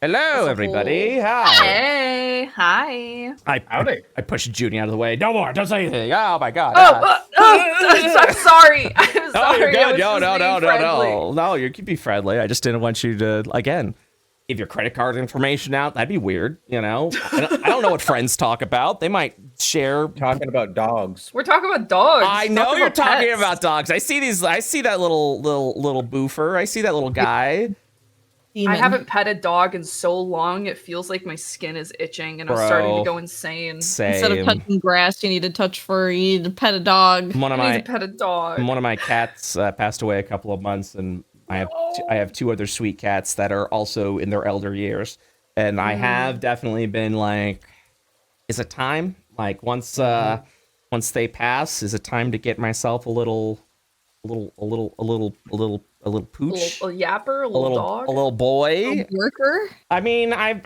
Hello, everybody. Hi. Hey, hi. Howdy. I pushed Junie out of the way. No more. Don't say anything. Oh my God. I'm sorry. I'm No, sorry. you're I good. was just being friendly. No, you can be friendly. I just didn't want you to, again, give your credit card information out. That'd be weird, you know? I don't know what friends talk about. They might share. Talking about dogs. We're talking about dogs. I know you're talking pets. about dogs. I see that little boofer. I see that little guy. I haven't pet a dog in so long. It feels like my skin is itching, and I'm starting to go insane. Same. Instead of touching grass, you need to touch fur. You need to pet a dog. I need to pet a dog. One of my cats passed away a couple of months, and I have two other sweet cats that are also in their elder years, and I have definitely been like, is it time? Like once they pass, is it time to get myself a little pooch, A little yapper, a little dog, a little boy, A worker. I mean, I'm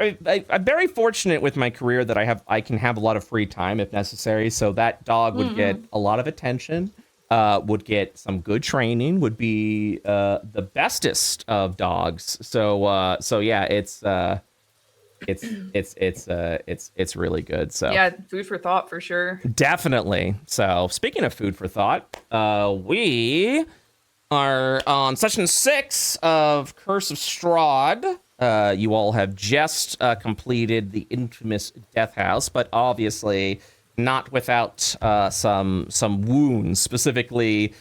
very fortunate with my career that I can have a lot of free time if necessary. So that dog would get a lot of attention, would get some good training, would be the bestest of dogs. So yeah, it's really good. So yeah, food for thought for sure. Definitely. So speaking of food for thought, we are on session 6 of Curse of Strahd. You all have just completed the infamous Death House, but obviously not without some wounds. Specifically,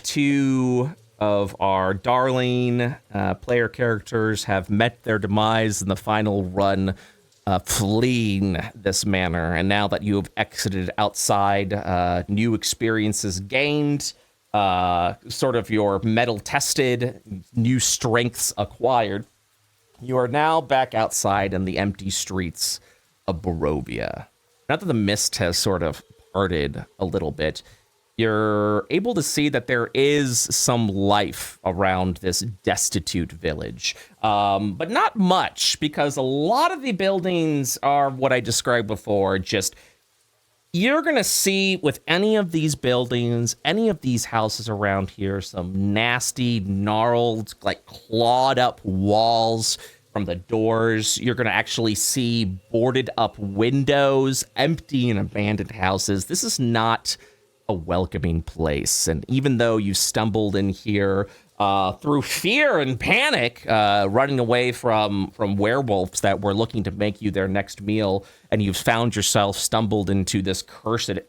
2 of our darling player characters have met their demise in the final run, fleeing this manor. And now that you have exited outside, new experiences gained, sort of your metal tested, new strengths acquired, you are now back outside in the empty streets of Barovia. Now that the mist has sort of parted a little bit, you're able to see that there is some life around this destitute village, but not much, because a lot of the buildings are what I described before. Just, you're going to see with any of these buildings, any of these houses around here, some nasty, gnarled, like clawed up walls from the doors. You're going to actually see boarded up windows, empty and abandoned houses. This is not a welcoming place. And even though you stumbled in here through fear and panic, running away from werewolves that were looking to make you their next meal, and you've found yourself stumbled into this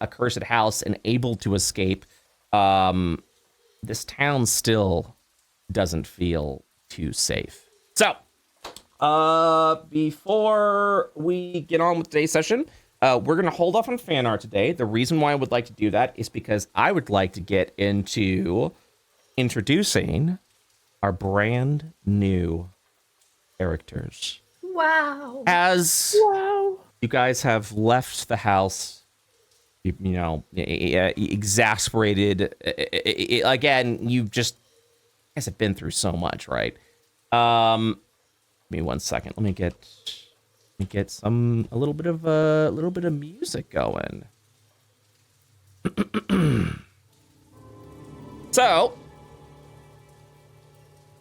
accursed house and able to escape, this town still doesn't feel too safe. So, before we get on with today's session, we're going to hold off on fan art today. The reason why I would like to do that is because I would like to get into introducing our brand new characters. Wow. As you guys have left the house, you know, exasperated. Again, you guys have been through so much, right? Give me 1 second. Let me get a little bit of music going. So,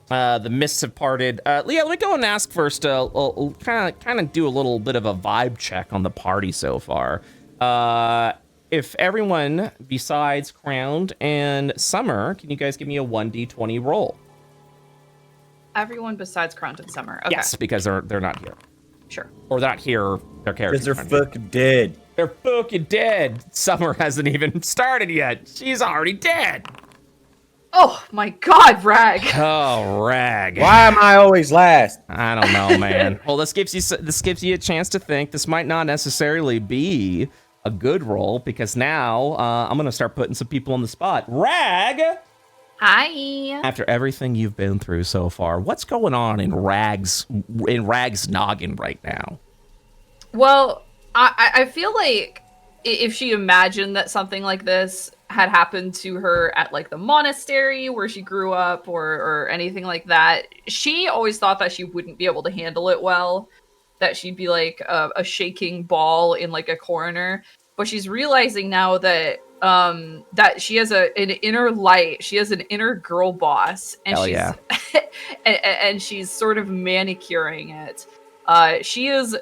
the mists have parted. Leah, let me go and ask first. Kind of do a little bit of a vibe check on the party so far. If everyone besides Crowned and Summer, can you guys give me a 1d20 roll? Everyone besides Crowned and Summer. Okay. Yes, because they're not here. Sure. Or they're not here. Their characters. Because they're fucking dead. They're fucking dead. Summer hasn't even started yet. She's already dead. Oh my God, Rag. Oh, Rag. Why am I always last? I don't know, man. Well, this gives you a chance to think. This might not necessarily be a good roll, because now I'm gonna start putting some people on the spot. Rag. Hi. After everything you've been through so far, what's going on in Rag's noggin right now? Well, I feel like if she imagined that something like this had happened to her at like the monastery where she grew up or anything like that, she always thought that she wouldn't be able to handle it well, that she'd be like a shaking ball in like a corner. But she's realizing now that that she has an inner light. She has an inner girl boss, and Hell yeah. and she's sort of manicuring it. She is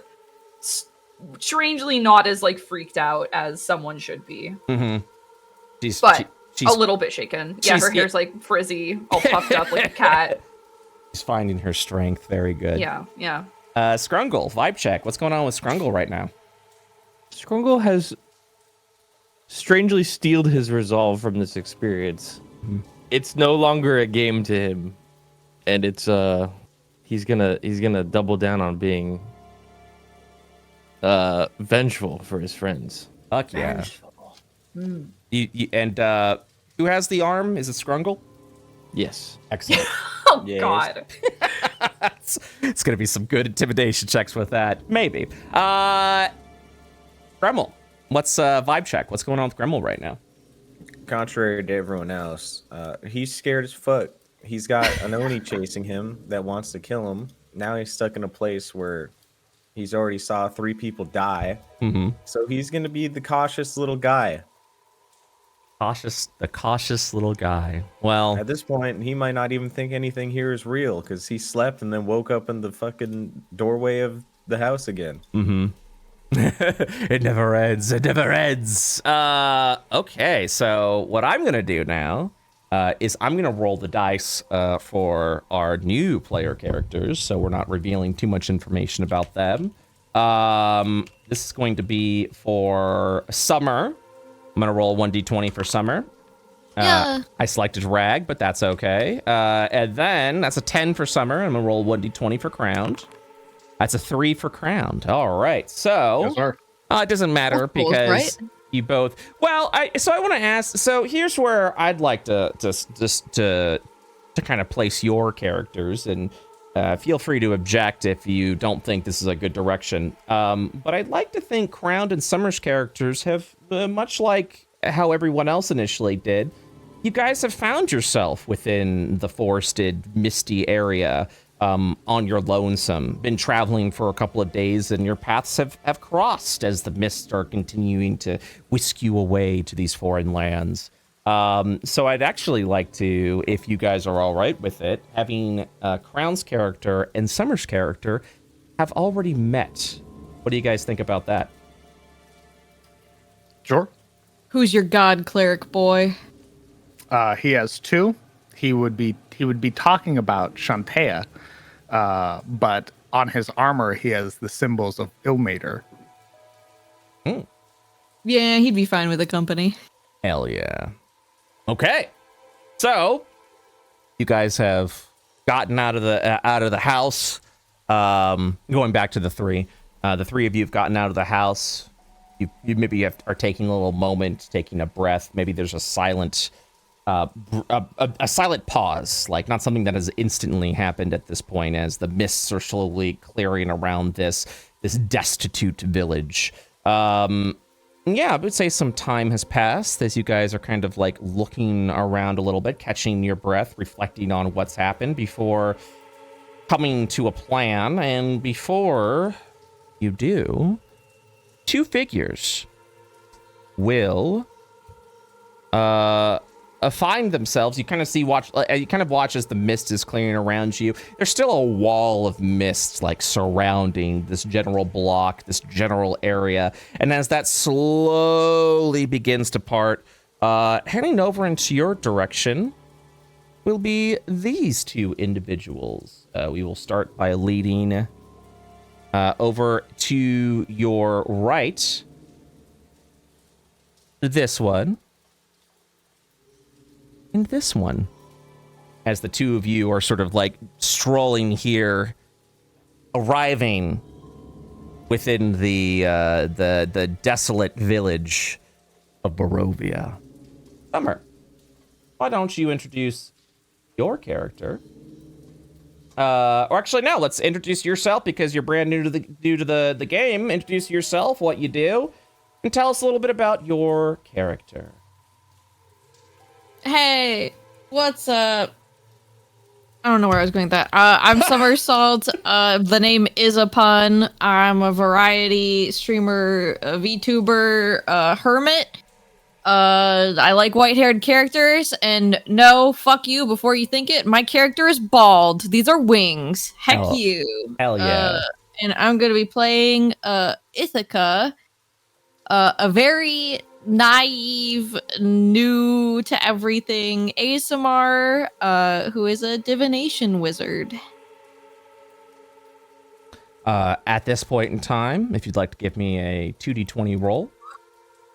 strangely not as like freaked out as someone should be. Mm-hmm. She's she's a little bit shaken. Yeah, her hair's like frizzy, all puffed up like a cat. She's finding her strength. Very good. Yeah. Scrungle, vibe check. What's going on with Scrungle right now? Scrungle has strangely steeled his resolve from this experience. Mm-hmm. It's no longer a game to him, and it's he's gonna double down on being vengeful for his friends. Fuck yeah. And who has the arm? Is it Scrungle? Yes. Excellent. Oh Yes. God. It's gonna be some good intimidation checks with that. Maybe. Gremmel, what's vibe check? What's going on with Gremmel right now? Contrary to everyone else, he's scared as fuck. He's got an Oni chasing him that wants to kill him. Now he's stuck in a place where he's already saw 3 people die. Mm-hmm. So he's gonna be the cautious little guy. The cautious little guy. Well, At this point, he might not even think anything here is real because he slept and then woke up in the fucking doorway of the house again. mm-hmm. It never ends. It never ends. Okay, so what I'm gonna do now is I'm gonna roll the dice for our new player characters, so we're not revealing too much information about them. This is going to be for Summer. I'm gonna roll 1d20 for Summer. Yeah. I selected Rag, but that's okay. And then that's a 10 for Summer. I'm gonna roll 1d20 for Crowned. That's a 3 for Crowned. All right, so it doesn't matter Both, because right? you both. Well, I want to ask. So here's where I'd like to kind of place your characters, and feel free to object if you don't think this is a good direction. But I'd like to think Crowned and Summer's characters have, much like how everyone else initially did, you guys have found yourself within the forested, misty area. On your lonesome, been traveling for a couple of days, and your paths have crossed as the mists are continuing to whisk you away to these foreign lands. So I'd actually like to, if you guys are all right with it, having Crown's character and Summer's character have already met. What do you guys think about that? Sure. Who's your god cleric boy? He has 2. He would be talking about Shantea, but on his armor he has the symbols of Ilmater. Yeah, he'd be fine with the company. Hell yeah. Okay. So you guys have gotten out of the house. Going back to the 3. The 3 of you have gotten out of the house. You maybe are taking a little moment, taking a breath. Maybe there's a silent a silent pause, like not something that has instantly happened at this point, as the mists are slowly clearing around this destitute village. Yeah, I would say some time has passed as you guys are kind of like looking around a little bit, catching your breath, reflecting on what's happened before coming to a plan. And before you do, 2 figures will find themselves. You kind of watch as the mist is clearing around you. There's still a wall of mist like surrounding this general block, this general area. And as that slowly begins to part, heading over into your direction will be these 2 individuals. We will start by leading over to your right. This one. And this one, as the 2 of you are sort of like strolling here, arriving within the desolate village of Barovia. Summer, why don't you introduce your character? Or actually, no, let's introduce yourself because you're brand new to the game. Introduce yourself, what you do, and tell us a little bit about your character. Hey, what's up? I don't know where I was going with that. I'm SummersSalt. The name is a pun. I'm a variety streamer, a VTuber, hermit. I like white-haired characters, and no, fuck you before you think it. My character is bald. These are wings. Heck you. Hell yeah. and I'm going to be playing Ithaca, a very naive, new to everything ASMR, who is a divination wizard. At this point in time, if you'd like to give me a 2d20 roll,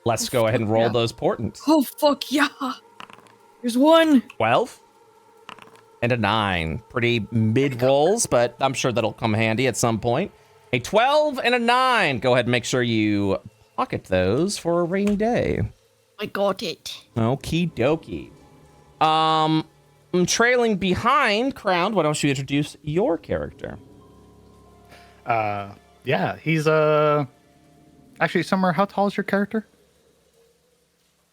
let's go ahead and roll those portents. Oh, fuck yeah. Here's one. 12 and a 9. Pretty mid rolls, but I'm sure that'll come handy at some point. A 12 and a 9. Go ahead and make sure you pocket those for a rainy day. I got it. Okie dokie. I'm trailing behind Crowned. Why don't you introduce your character? Yeah, he's actually, Summer, how tall is your character?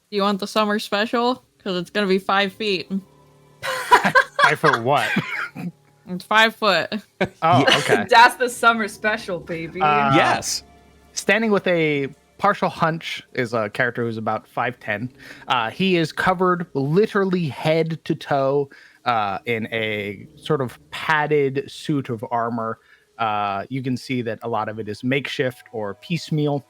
Do you want the summer special? Because it's going to be 5 feet. 5 foot what? It's 5 foot. Oh, okay. That's the summer special, baby. Yes. Standing with a partial hunch is a character who's about 5'10". He is covered literally head to toe in a sort of padded suit of armor. You can see that a lot of it is makeshift or piecemeal.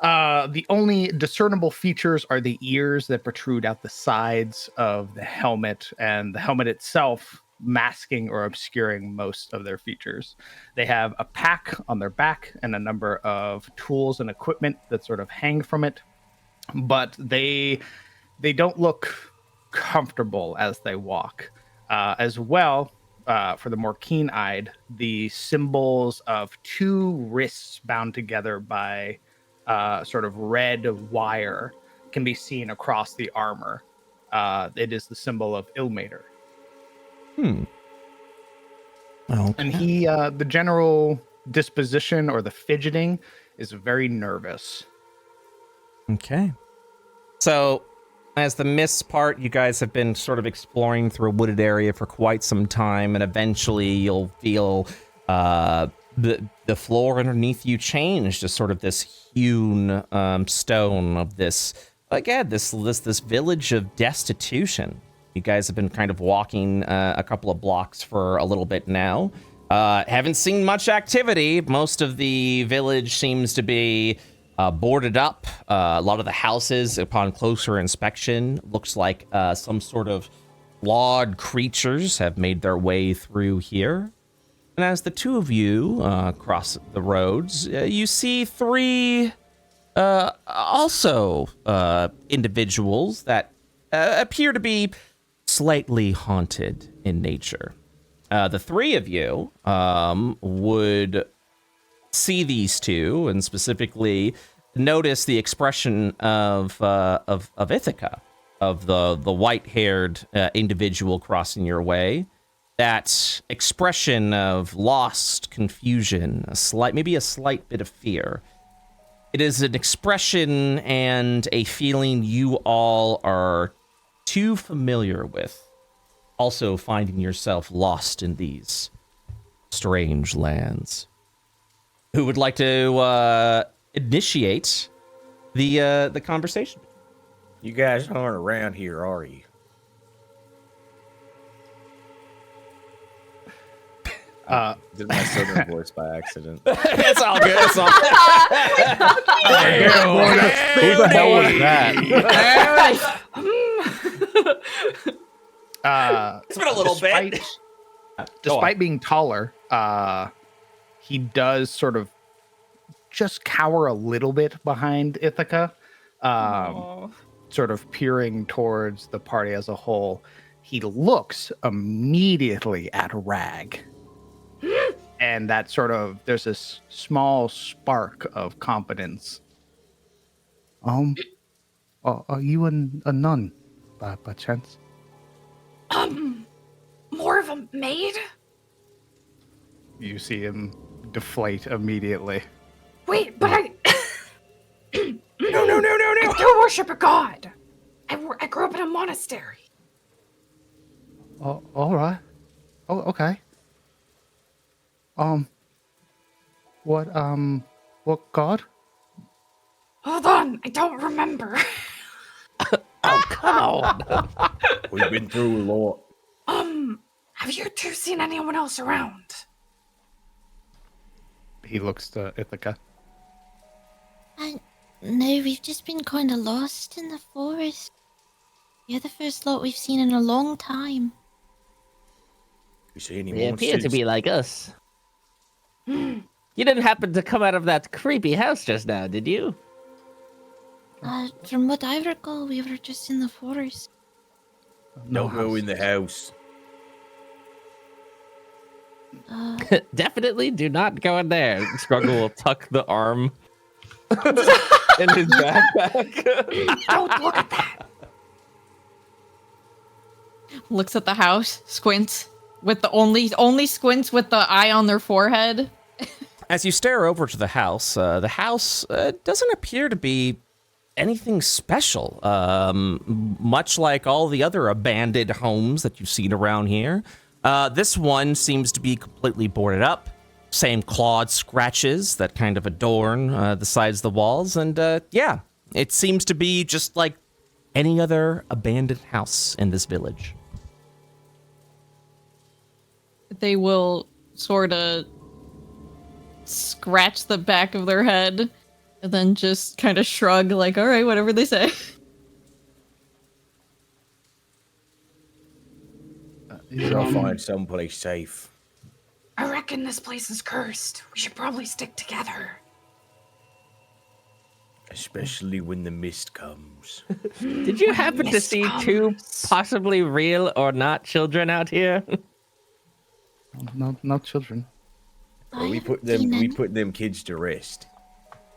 The only discernible features are the ears that protrude out the sides of the helmet, and the helmet itself masking or obscuring most of their features. They have a pack on their back and a number of tools and equipment that sort of hang from it, but they don't look comfortable as they walk. As well, for the more keen-eyed, the symbols of 2 wrists bound together by sort of red wire can be seen across the armor. It is the symbol of Ilmater. Okay. And he, the general disposition or the fidgeting is very nervous. Okay. So, as the mists part, you guys have been sort of exploring through a wooded area for quite some time, and eventually you'll feel the floor underneath you change to sort of this hewn stone of this, again, this village of destitution. You guys have been kind of walking a couple of blocks for a little bit now. Haven't seen much activity. Most of the village seems to be boarded up. A lot of the houses, upon closer inspection, looks like some sort of flawed creatures have made their way through here. And as the two of you cross the roads, you see 3 also individuals that appear to be slightly haunted in nature. The 3 of you would see these 2 and specifically notice the expression of Ithaca, of the white-haired individual crossing your way. That expression of lost confusion, maybe a slight bit of fear. It is an expression and a feeling you all are too familiar with, also finding yourself lost in these strange lands. Who would like to initiate the conversation? You guys aren't around here, are you? Did my southern voice by accident. It's all good. It's all Who the hell was that? It's been a little bit. Despite being taller, he does sort of just cower a little bit behind Ithaca, sort of peering towards the party as a whole. He looks immediately at Rag. And that sort of, there's this small spark of confidence. Are you a nun, by chance? More of a maid? You see him deflate immediately. Wait, but I... No. I do worship a god. I grew up in a monastery. Oh, all right. Oh, okay. What god? Hold on, I don't remember. Oh, come on. We've been through a lot. Have you 2 seen anyone else around? He looks to Ithaca. No, we've just been kind of lost in the forest. You're the first lot we've seen in a long time. You see any They more appear to monsters? be like us. You didn't happen to come out of that creepy house just now, did you? From what I recall, we were just in the forest. Don't go in the house. Definitely do not go in there. Struggle will tuck the arm in his backpack. Don't look at that. Looks at the house, squints with the only squints with the eye on their forehead. As you stare over to the house doesn't appear to be anything special. Much like all the other abandoned homes that you've seen around here, this one seems to be completely boarded up. Same clawed scratches that kind of adorn the sides of the walls, and yeah, it seems to be just like any other abandoned house in this village. They will sort of scratch the back of their head and then just kind of shrug like, all right, whatever they say. I'll find someplace safe. I reckon this place is cursed. We should probably stick together. Especially when the mist comes. Did you happen to see two possibly real or not children out here? No children. Well, we put them kids to rest.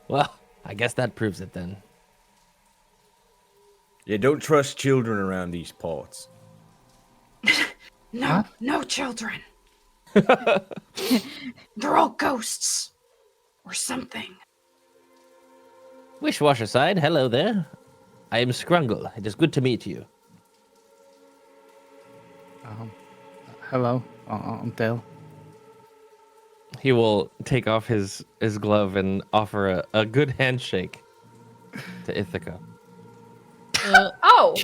Well, I guess that proves it then. Yeah, don't trust children around these parts. No, no children. They're all ghosts. Or something. Wishwasher side, hello there. I am Scrungle. It is good to meet you. Hello, I'm Dale. He will take off his glove and offer a good handshake to Ithaca. Oh!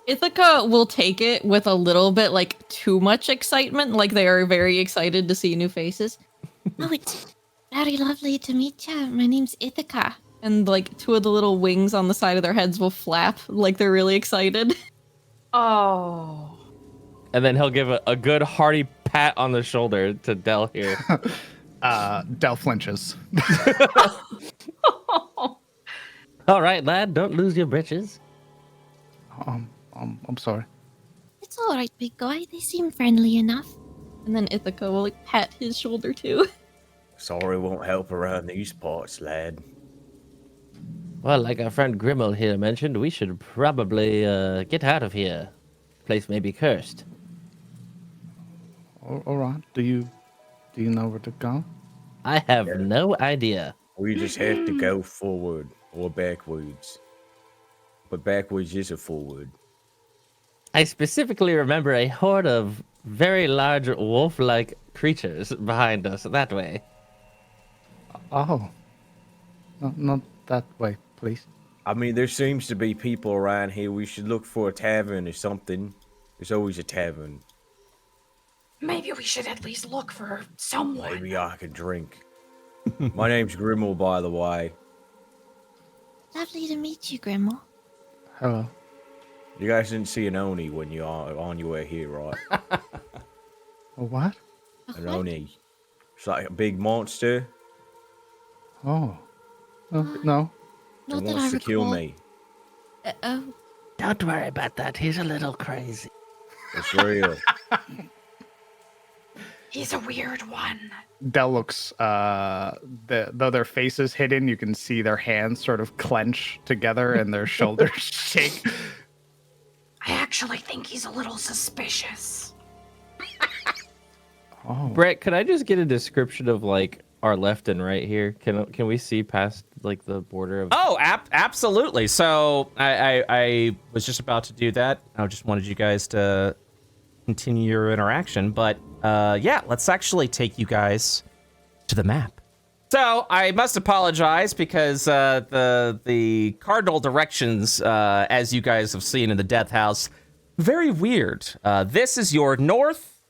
Ithaca will take it with a little bit like too much excitement, like they are very excited to see new faces. Oh, it's very lovely to meet you. My name's Ithaca. And like two of the little wings on the side of their heads will flap like they're really excited. Oh. And then he'll give a good hearty pat on the shoulder to Del here. Del flinches. All right, lad, don't lose your britches. I'm sorry. It's all right, big guy. They seem friendly enough. And then Ithaca will like pat his shoulder too. Sorry won't help around these parts, lad. Well, like our friend Grimmel here mentioned, we should probably get out of here. The place may be cursed. All right. Do you know where to go? I have no idea. We just have to go forward or backwards. But backwards is a forward. I specifically remember a horde of very large wolf-like creatures behind us that way. Oh. No, not that way, please. I mean, there seems to be people around here. We should look for a tavern or something. There's always a tavern. Maybe we should at least look for someone. Maybe I could drink. My name's Grimmel, by the way. Lovely to meet you, Grandma. Hello. You guys didn't see an Oni when you are on your way here, right? A what? An Oni. It's like a big monster. Oh. No. It Not that I wants to kill recall. me. Oh, Don't worry about that. He's a little crazy. It's real. He's a weird one. Del looks, though their face is hidden, you can see their hands sort of clench together and their shoulders shake. I actually think he's a little suspicious. Oh. Brett, could I just get a description of like our left and right here? Can we see past like the border of? Oh, absolutely. So I was just about to do that. I just wanted you guys to continue your interaction, but yeah, let's actually take you guys to the map. So I must apologize because the cardinal directions, as you guys have seen in the Death House, very weird. This is your north,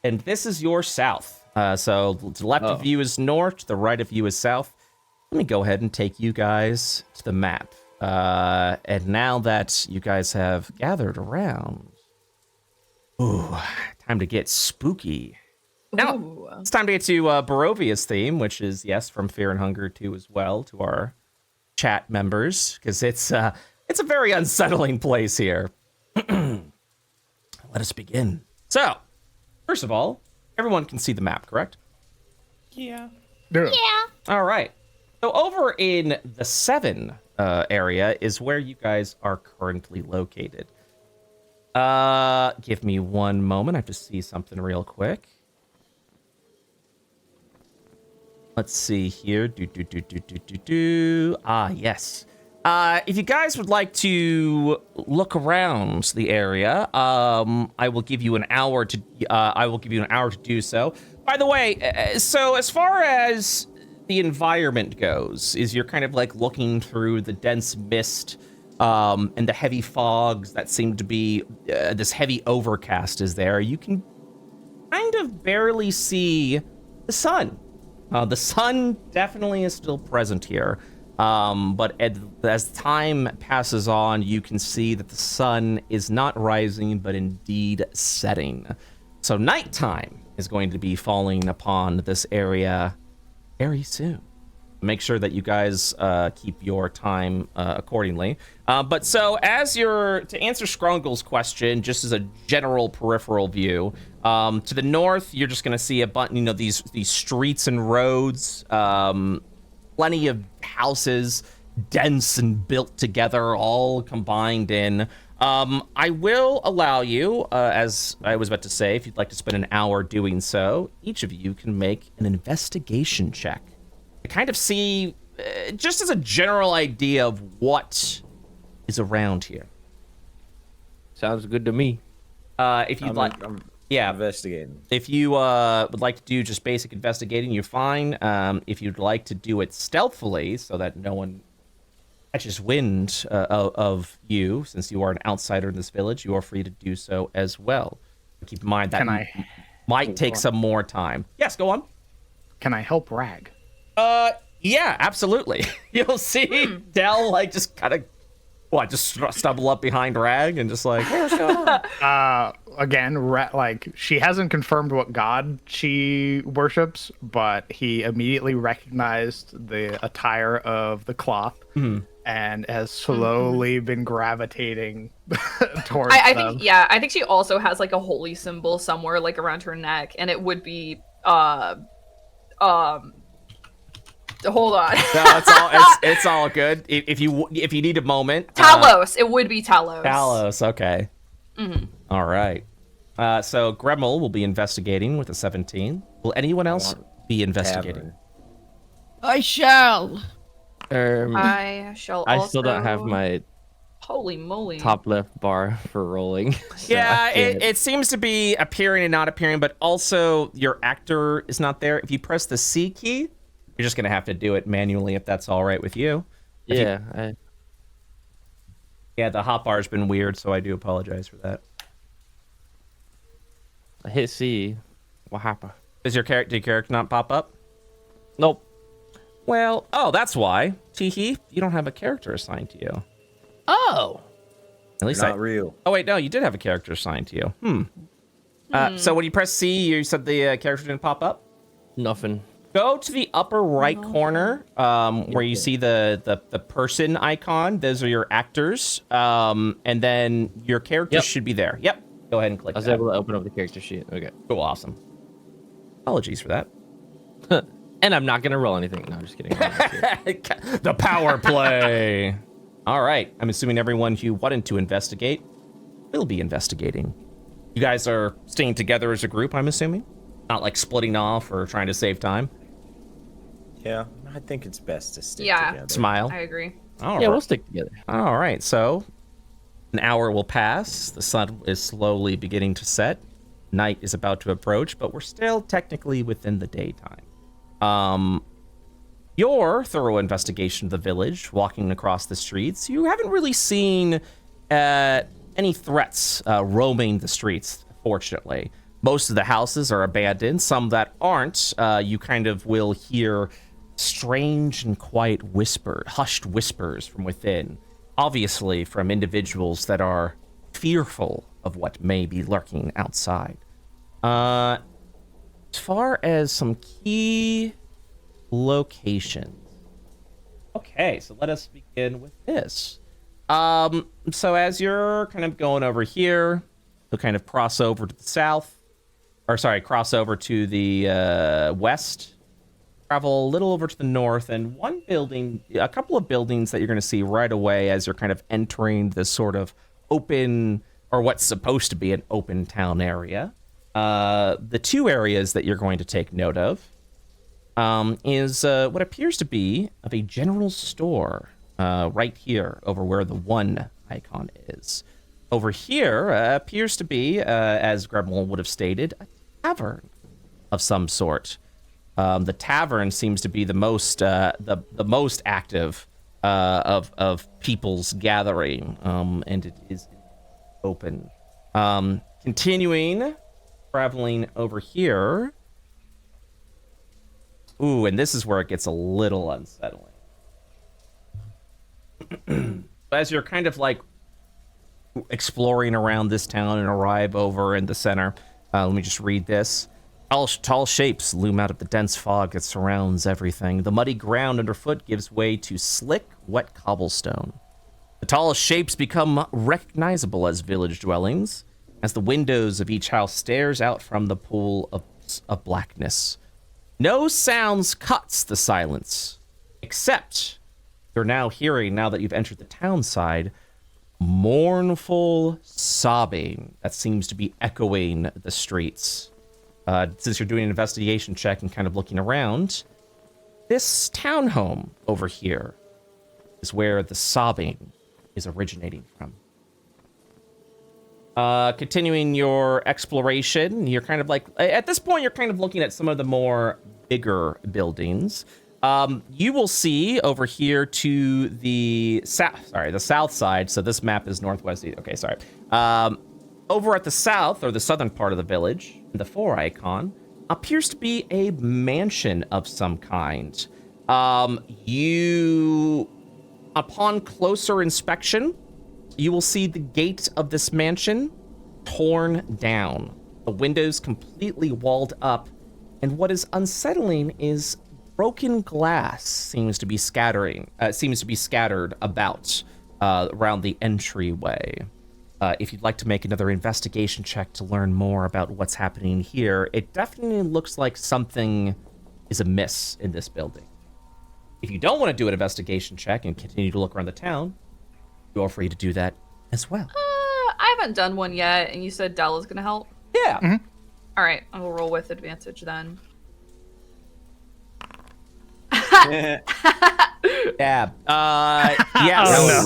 and this is your south. So to the left of you is north, to the right of you is south. Let me go ahead and take you guys to the map. And now that you guys have gathered around, time to get spooky. Now, Ooh. it's time to get to Barovia's theme, which is, yes, from Fear and Hunger 2 as well, to our chat members, because it's a very unsettling place here. Let us begin. So, first of all, everyone can see the map, correct? Yeah. All right. So over in the 7 area is where you guys are currently located. Give me one moment. I have to see something real quick. Let's see here. Ah, yes. If you guys would like to look around the area, I will give you an hour to do so. By the way, so as far as the environment goes, is you're kind of like looking through the dense mist and the heavy fogs that seem to be this heavy overcast is there. You can kind of barely see the sun. The sun definitely is still present here. But as time passes on, you can see that the sun is not rising, but indeed setting. So nighttime is going to be falling upon this area very soon. Make sure that you guys keep your time accordingly. But so to answer Scrungle's question, just as a general peripheral view, to the north, you're just going to see these streets and roads, plenty of houses, dense and built together, all combined in. I will allow you, as I was about to say, if you'd like to spend an hour doing so, each of you can make an investigation check to kind of see, just as a general idea of what is around here. Sounds good to me. If you'd like... Yeah, investigating. If you would like to do just basic investigating, you're fine. If you'd like to do it stealthily so that no one catches wind of you, since you are an outsider in this village, you are free to do so as well. Keep in mind that might take some more time. Yes, go on. Can I help Rag? Yeah, absolutely. You'll see Del just kind of just stumble up behind Rag and just like, hey, what's going on? Again, she hasn't confirmed what god she worships, but he immediately recognized the attire of the cloth and has slowly been gravitating towards I them. think she also has like a holy symbol somewhere like around her neck, and it would be hold on. No, it's all good. If you need a moment. Talos. It would be Talos. Talos. Okay. All right. So Gremmel will be investigating with a 17. Will anyone else be investigating? I shall. I shall. I still don't have my holy moly top left bar for rolling. So yeah, it seems to be appearing and not appearing, but also your actor is not there. If you press the C key, you're just gonna have to do it manually if that's all right with you. Yeah. Yeah, the hotbar's been weird, so I do apologize for that. I hit C. What happened? Did your character not pop up? Nope. Well, that's why. Teehee, you don't have a character assigned to you. Oh. At least Not real. Oh wait, no, you did have a character assigned to you. So when you press C, you said the character didn't pop up? Nothing. Go to the upper right corner, where you see the person icon. Those are your actors, and then your characters should be there. Yep. Go ahead and click. I was able to open up the character sheet. Okay. Cool. Awesome. Apologies for that. And I'm not gonna roll anything. No, I'm just kidding. The power play. All right. I'm assuming everyone who wanted to investigate will be investigating. You guys are staying together as a group, I'm assuming? Not like splitting off or trying to save time? Yeah, I think it's best to stick Yeah. together. Smile. I agree. All Yeah, right. we'll stick together. All right. So an hour will pass. The sun is slowly beginning to set. Night is about to approach, but we're still technically within the daytime. Your thorough investigation of the village, walking across the streets, you haven't really seen any threats roaming the streets, fortunately. Most of the houses are abandoned. Some that aren't, you kind of will hear strange and quiet hushed whispers from within. Obviously from individuals that are fearful of what may be lurking outside. As far as some key locations. Okay, so let us begin with this. So as you're kind of going over here, you'll kind of cross over to the cross over to the west, travel a little over to the north, and a couple of buildings that you're going to see right away as you're kind of entering this sort of open, or what's supposed to be an open town area. The two areas that you're going to take note of is what appears to be of a general store right here over where the one icon is. Over here appears to be, as Gremlin would have stated, a tavern of some sort. The tavern seems to be the most active of people's gathering, and it is open. Continuing, traveling over here. Ooh, and this is where it gets a little unsettling. As you're kind of like exploring around this town and arrive over in the center, let me just read this. Tall shapes loom out of the dense fog that surrounds everything. The muddy ground underfoot gives way to slick, wet cobblestone. The tallest shapes become recognizable as village dwellings, as the windows of each house stares out from the pool of blackness. No sounds cuts the silence, except you're now hearing, now that you've entered the town side, mournful sobbing that seems to be echoing the streets. Since you're doing an investigation check and kind of looking around, this townhome over here is where the sobbing is originating from. Continuing your exploration, you're kind of like, at this point, you're kind of looking at some of the more bigger buildings. You will see over here to the south side. So this map is northwest. Okay, sorry. Over at the south, or the southern part of the village, the 4 icon, appears to be a mansion of some kind. Upon closer inspection, you will see the gate of this mansion torn down, the windows completely walled up, and what is unsettling is broken glass seems to be scattered about around the entryway. If you'd like to make another investigation check to learn more about what's happening here, it definitely looks like something is amiss in this building. If you don't want to do an investigation check and continue to look around the town, you're free to do that as well. I haven't done one yet, and you said Della's gonna help? Yeah. Mm-hmm. All right, I will roll with advantage then. Yeah. Yeah. Oh,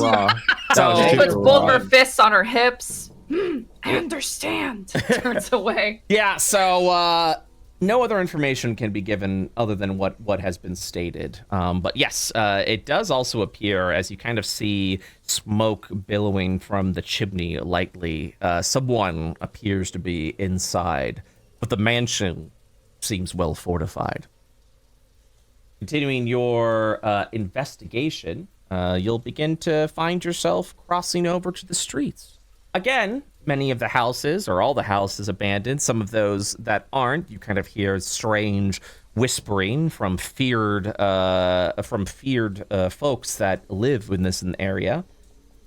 no. So She puts both her fists on her hips. I understand. Turns away. Yeah, so no other information can be given other than what has been stated. But yes, it does also appear, as you kind of see smoke billowing from the chimney lightly, someone appears to be inside, but the mansion seems well fortified. Continuing your investigation, you'll begin to find yourself crossing over to the streets. Again, many of the houses, or all the houses, abandoned. Some of those that aren't, you kind of hear strange whispering from feared folks that live in this area.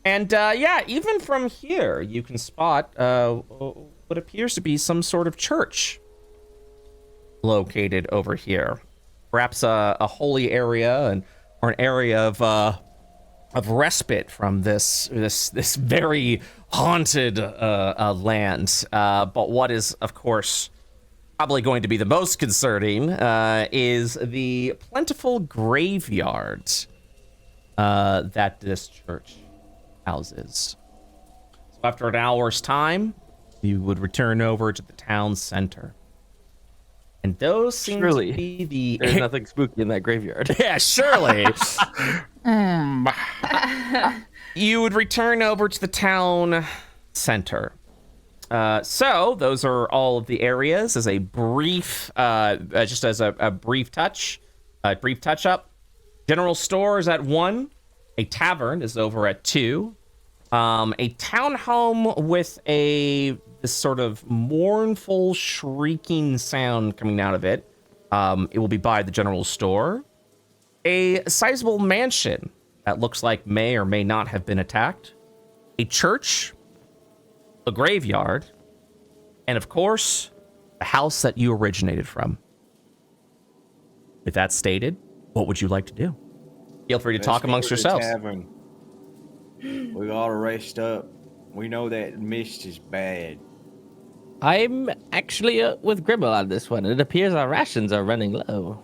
And yeah, even from here, you can spot what appears to be some sort of church located over here. Perhaps a holy area, or an area of respite from this very haunted land. But what is, of course, probably going to be the most concerning is the plentiful graveyard that this church houses. So after an hour's time, you would return over to the town center. And those seem to be the... There's nothing spooky in that graveyard. Yeah, surely. You would return over to the town center. So those are all of the areas as a brief, just as a brief touch up. General store is at 1. A tavern is over at 2. A townhome with this sort of mournful, shrieking sound coming out of it. It will be by the general store. A sizable mansion that looks like may or may not have been attacked. A church. A graveyard. And of course, the house that you originated from. With that stated, what would you like to do? Feel free to talk amongst yourselves. Tavern. We gotta rest up. We know that mist is bad. I'm actually with Gribble on this one. It appears our rations are running low.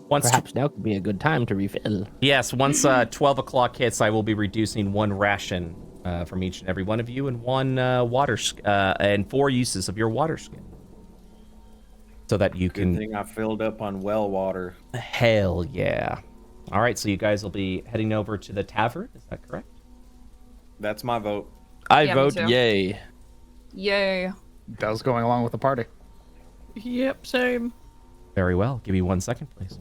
Perhaps now could be a good time to refill. Yes, once 12 o'clock hits, I will be reducing 1 ration from each and every one of you, and 1 and 4 uses of your water skin, so that you Good can. thing I filled up on well water. Hell yeah! All right, so you guys will be heading over to the tavern. Is that correct? That's my vote. I Yeah, me vote too. yay. Yay. Does going along with the party. Yep, same. Very well. Give me 1 second, please.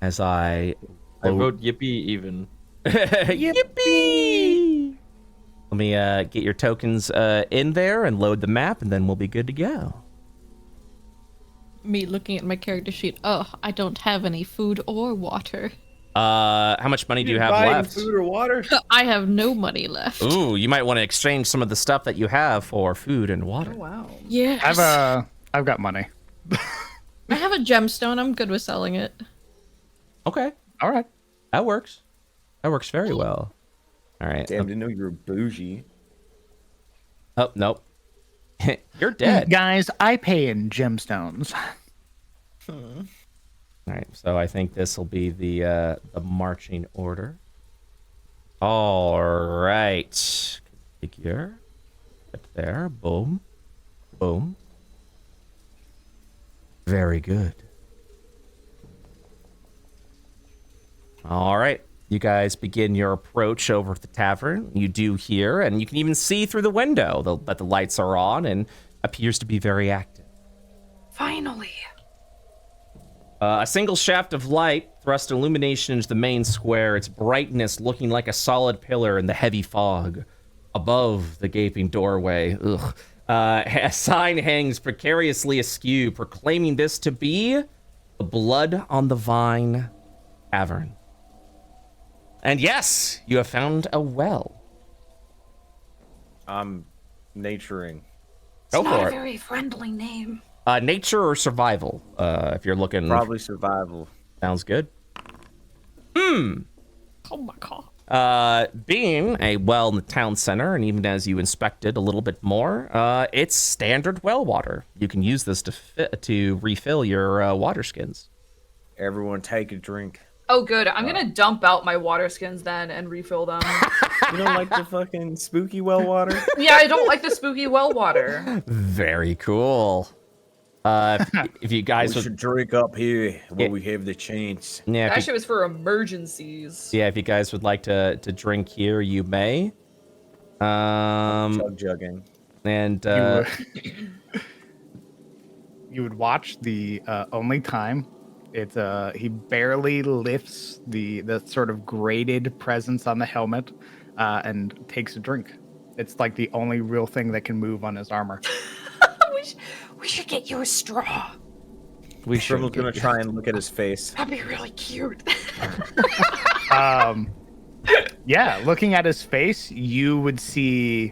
As I vote yippee even. Yippee! Let me get your tokens in there and load the map, and then we'll be good to go. Me looking at my character sheet. Oh, I don't have any food or water. How much money do you have Buy any left? food or water? I have no money left. Ooh, you might want to exchange some of the stuff that you have for food and water. Oh, wow. Yes. I've got money. I have a gemstone. I'm good with selling it. Okay, All right. that works. That works very well. All right. Damn, didn't know you were bougie. Oh, nope. You're dead. Guys, I pay in gemstones. All right, so I think this will be the marching order. All right. Configure. Up there. Boom. Boom. Very good. All right. You guys begin your approach over to the tavern. You do hear, and you can even see through the window that the lights are on and appears to be very active. Finally. A single shaft of light thrust illumination into the main square, its brightness looking like a solid pillar in the heavy fog. Above the gaping doorway, a sign hangs precariously askew, proclaiming this to be the Blood on the Vine Tavern. And yes, you have found a well. I'm naturing. Go It's not for a it. very friendly name. Nature or survival, if you're looking. Probably survival. Sounds good. Oh my god. Being a well in the town center, and even as you inspect it a little bit more, it's standard well water. You can use this to refill your water skins. Everyone take a drink. Oh, good. I'm gonna dump out my water skins then and refill them. You don't like the fucking spooky well water? Yeah, I don't like the spooky well water. Very cool. If you guys We would, should drink up here while Yeah. we have the chance. yeah, That if shit you, was for emergencies. yeah, if you guys would like to drink here, you may. Chug jugging. And You would watch the only time it's he barely lifts the sort of graded presence on the helmet and takes a drink. It's like the only real thing that can move on his armor. We should get you a straw. We should. Shrivel's gonna try and look at his face. That'd be really cute. Yeah, looking at his face, you would see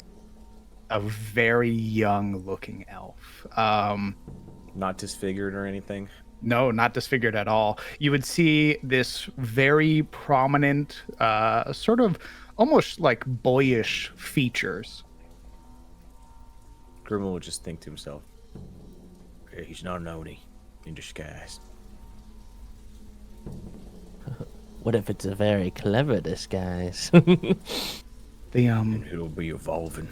a very young looking elf. Not disfigured or anything. No, not disfigured at all. You would see this very prominent, sort of almost like boyish features. Grimmel would just think to himself, "Okay, he's not an Oni in disguise." What if it's a very clever disguise? The And it'll be evolving.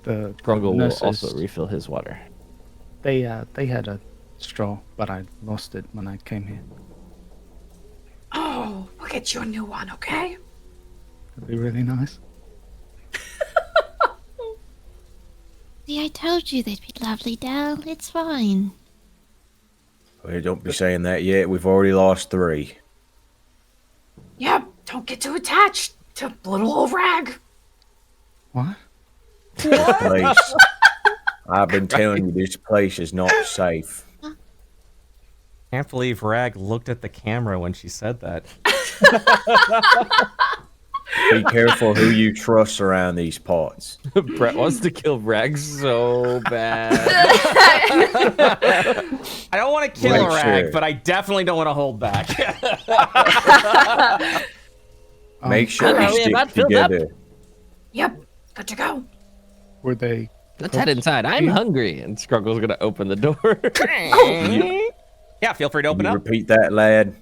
the Grungle will nurses, also refill his water. they had a straw, but I lost it when I came here. Oh, we'll get you a new one, okay? It'd be really nice. See, I told you they'd be lovely, Dal. It's fine. Well, don't be saying that yet. We've already lost 3. Yeah, don't get too attached to little old rag. What? This place. I've been telling you, this place is not safe. Can't believe Rag looked at the camera when she said that. Be careful who you trust around these parts. Brett wants to kill Reg so bad. I don't want to kill Right, Rag, sure. but I definitely don't want to hold back. Make sure Hello, you we are stick not filled up. together. Yep, good to go. Were they? Let's head inside. I'm hungry. And Scruggle's gonna open the door. Yeah, feel free to open You up. repeat that, lad.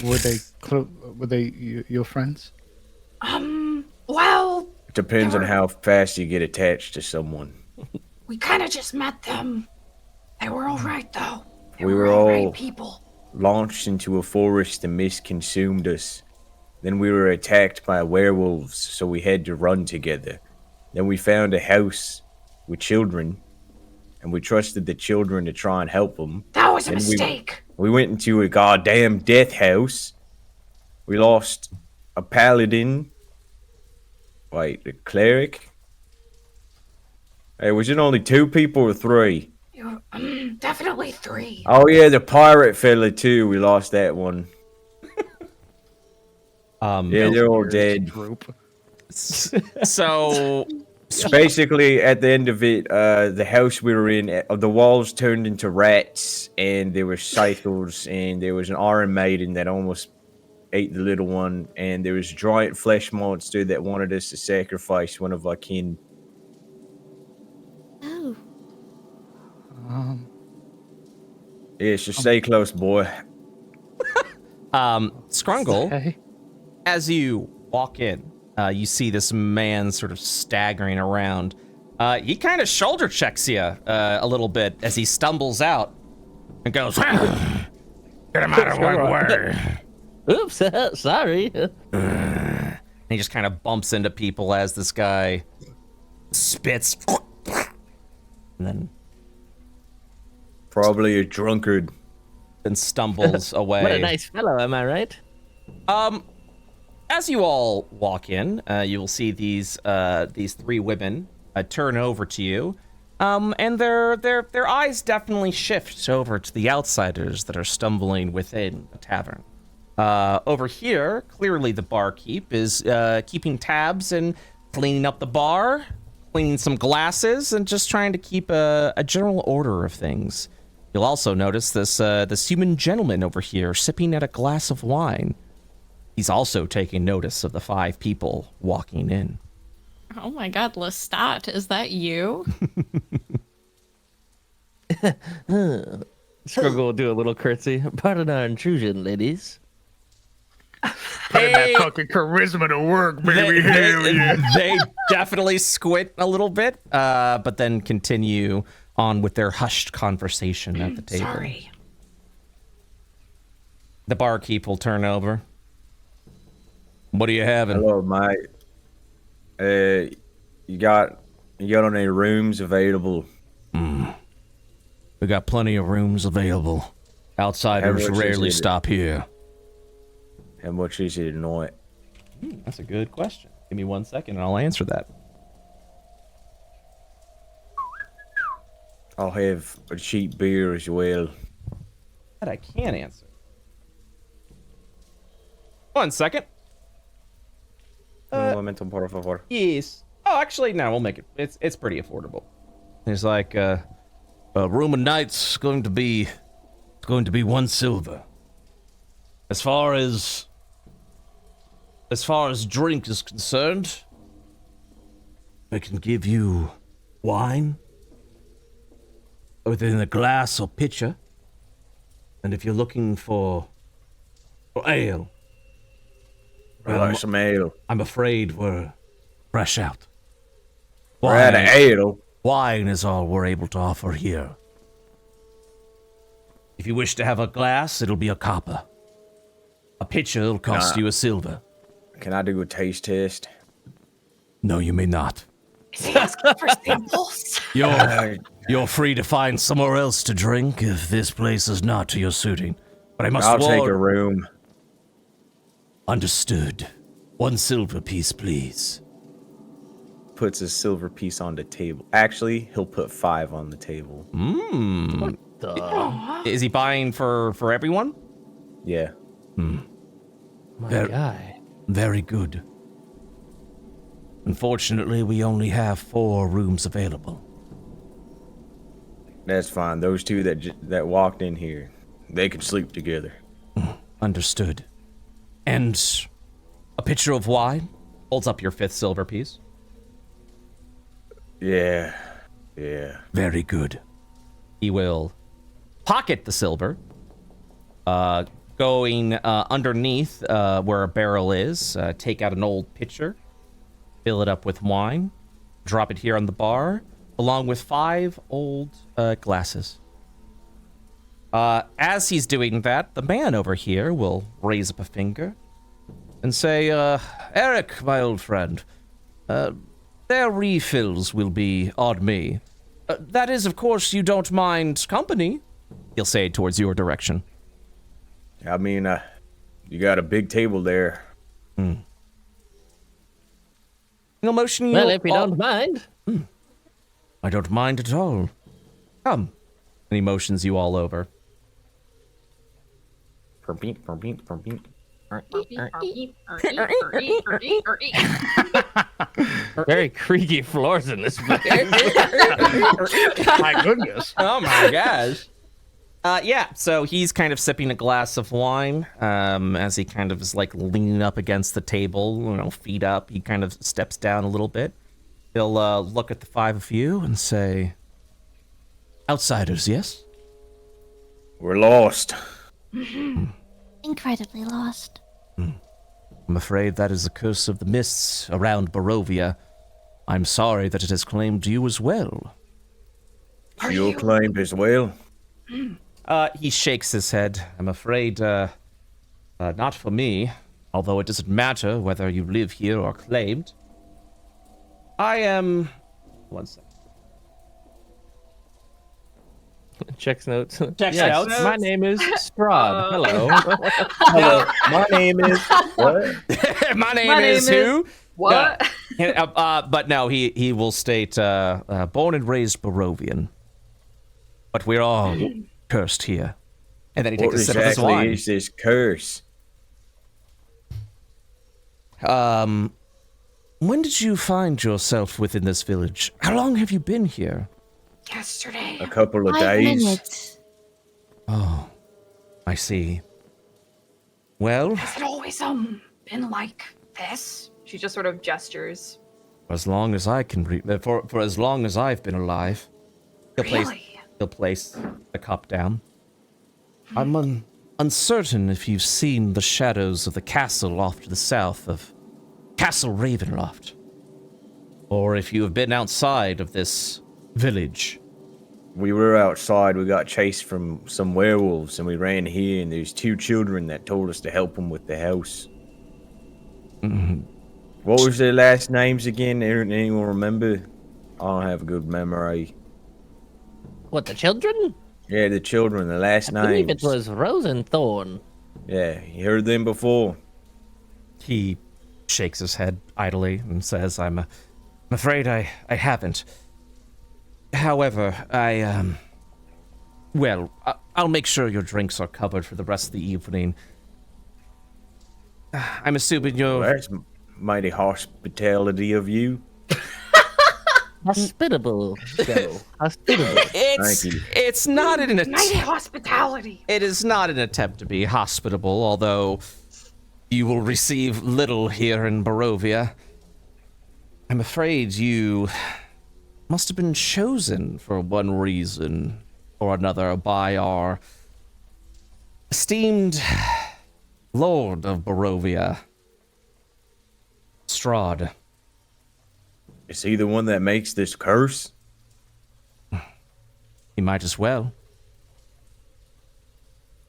Were they? Were they your friends? Well, It depends on how fast you get attached to someone. we kind of just met them. They were all right, though. They We were all all- right people. Launched into a forest, the mist consumed us. Then we were attacked by werewolves, so we had to run together. Then we found a house with children, and we trusted the children to try and help them. That was a Then mistake. We went into a goddamn death house. We lost a paladin. Wait, a cleric? Hey, was it only 2 people or 3? You, definitely 3. Oh yeah, the pirate fella too. We lost that one. Yeah, they're all dead. Group. So, Basically, at the end of it, the house we were in, the walls turned into rats, and there were cycles, and there was an Iron Maiden that almost ate the little one, and there was a giant flesh monster that wanted us to sacrifice one of our kin. Oh. Yeah, so stay close, boy. Scrungle, Hey. as you walk in, you see this man sort of staggering around. He kind of shoulder checks you a little bit as he stumbles out and goes, "Get him out of my way." Oops, sorry. And he just kind of bumps into people as this guy spits and Probably a drunkard. then stumbles away. What a nice fellow, am I right? As you all walk in, you will see these 3 women turn over to you, and their eyes definitely shift over to the outsiders that are stumbling within the tavern. Over here, clearly the barkeep is keeping tabs and cleaning up the bar, cleaning some glasses, and just trying to keep a general order of things. You'll also notice this human gentleman over here sipping at a glass of wine. He's also taking notice of the 5 people walking in. Oh my god, Lestat, is that you? Scruggle will do a little curtsy. Pardon our intrusion, ladies. Putting that fucking charisma to work, baby. Hell yeah. They definitely squint a little bit, but then continue on with their hushed conversation at the table. Sorry. The barkeep will turn over. What are you having? Hello, mate. You got any rooms available? We got plenty of rooms available. Outsiders How much is rarely it? stop here. How much is it a night? That's a good question. Give me 1 second and I'll answer that. I'll have a cheap beer as well. That I can answer. 1 second. Un momento, por favor. Yes. Oh, actually, no. We'll make it. It's pretty affordable. There's like a room a night's going to be 1 silver. As far as drink is concerned, I can give you wine within a glass or pitcher, and if you're looking for ale, I like some ale. I'm afraid we're fresh out. We're out of ale. Wine is all we're able to offer here. If you wish to have a glass, it'll be a copper. A pitcher will cost you a silver. Can I do a taste test? No, you may not. Is he asking for samples? You're free to find somewhere else to drink if this place is not to your suiting. But I must I'll warn... take a room. Understood. 1 silver piece, please. Puts a silver piece on the table. Actually, he'll put 5 on the table. Is he buying for everyone? Yeah. My guy. Very good. Unfortunately, we only have 4 rooms available. That's fine. Those 2 that walked in here, they can sleep together. Understood. And a pitcher of wine? Holds up your 5th silver piece. Yeah. Very good. He will pocket the silver, going underneath where a barrel is, take out an old pitcher, fill it up with wine, drop it here on the bar, along with 5 old glasses. As he's doing that, the man over here will raise up a finger and say, Eric, my old friend, their refills will be on me. That is, of course, you don't mind company. He'll say it towards your direction. I mean, you got a big table there. He'll motion you. Well, if you don't mind. I don't mind at all. Come. And he motions you all over. Very creaky floors in this place. My goodness. Oh my gosh. Yeah, so he's kind of sipping a glass of wine as he kind of is like leaning up against the table, feet up. He kind of steps down a little bit. He'll look at the 5 of you and say, outsiders, yes? We're lost. Incredibly lost. I'm afraid that is the curse of the mists around Barovia. I'm sorry that it has claimed you as well. You're claimed as well? He shakes his head. I'm afraid, not for me, although it doesn't matter whether you live here or claimed. I am... One second. Checks notes. Checks notes. My name is Strahd. Hello. Hello, my name is... What? My name is who? What? But no, he will state, born and raised Barovian. But we're all cursed here. And then he takes What a sip of his exactly wine. is this curse? When did you find yourself within this village? How long have you been here? Yesterday. A couple of 5 days. minutes. Oh, I see. Well, Has it always been like this? She just sort of gestures. for as long as I can for as long as I've been alive. He'll place the cup down. I'm uncertain if you've seen the shadows of the castle off to the south of Castle Ravenloft, or if you have been outside of this village. We were outside. We got chased from some werewolves, and we ran here, and there's 2 children that told us to help them with the house. What was their last names again? Anyone remember? I don't have a good memory. What, the children? Yeah, the children, the last I believe names. it was Rose and Thorn. Yeah, you heard them before. He shakes his head idly and says, I'm afraid I haven't. However, I'll make sure your drinks are covered for the rest of the evening. I'm assuming you're... Well, that's mighty hospitality of you. Hospitable, Joe. Hospitable. Thank you. It's not an Mighty hospitality. It is not an attempt to be hospitable, although you will receive little here in Barovia. I'm afraid you must have been chosen for one reason or another by our esteemed Lord of Barovia, Strahd. Is he the one that makes this curse? He might as well.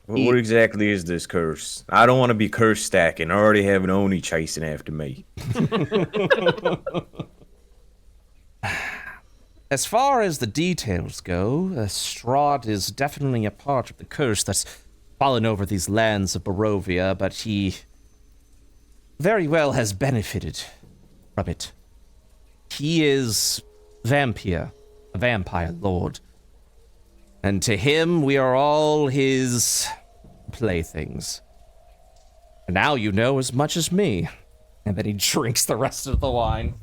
What exactly is this curse? I don't want to be curse stacking. I already have an Oni chasing after me. As far as the details go, Strahd is definitely a part of the curse that's fallen over these lands of Barovia, but he very well has benefited from it. He is a vampire lord. And to him, we are all his playthings. And now you know as much as me. And then he drinks the rest of the wine.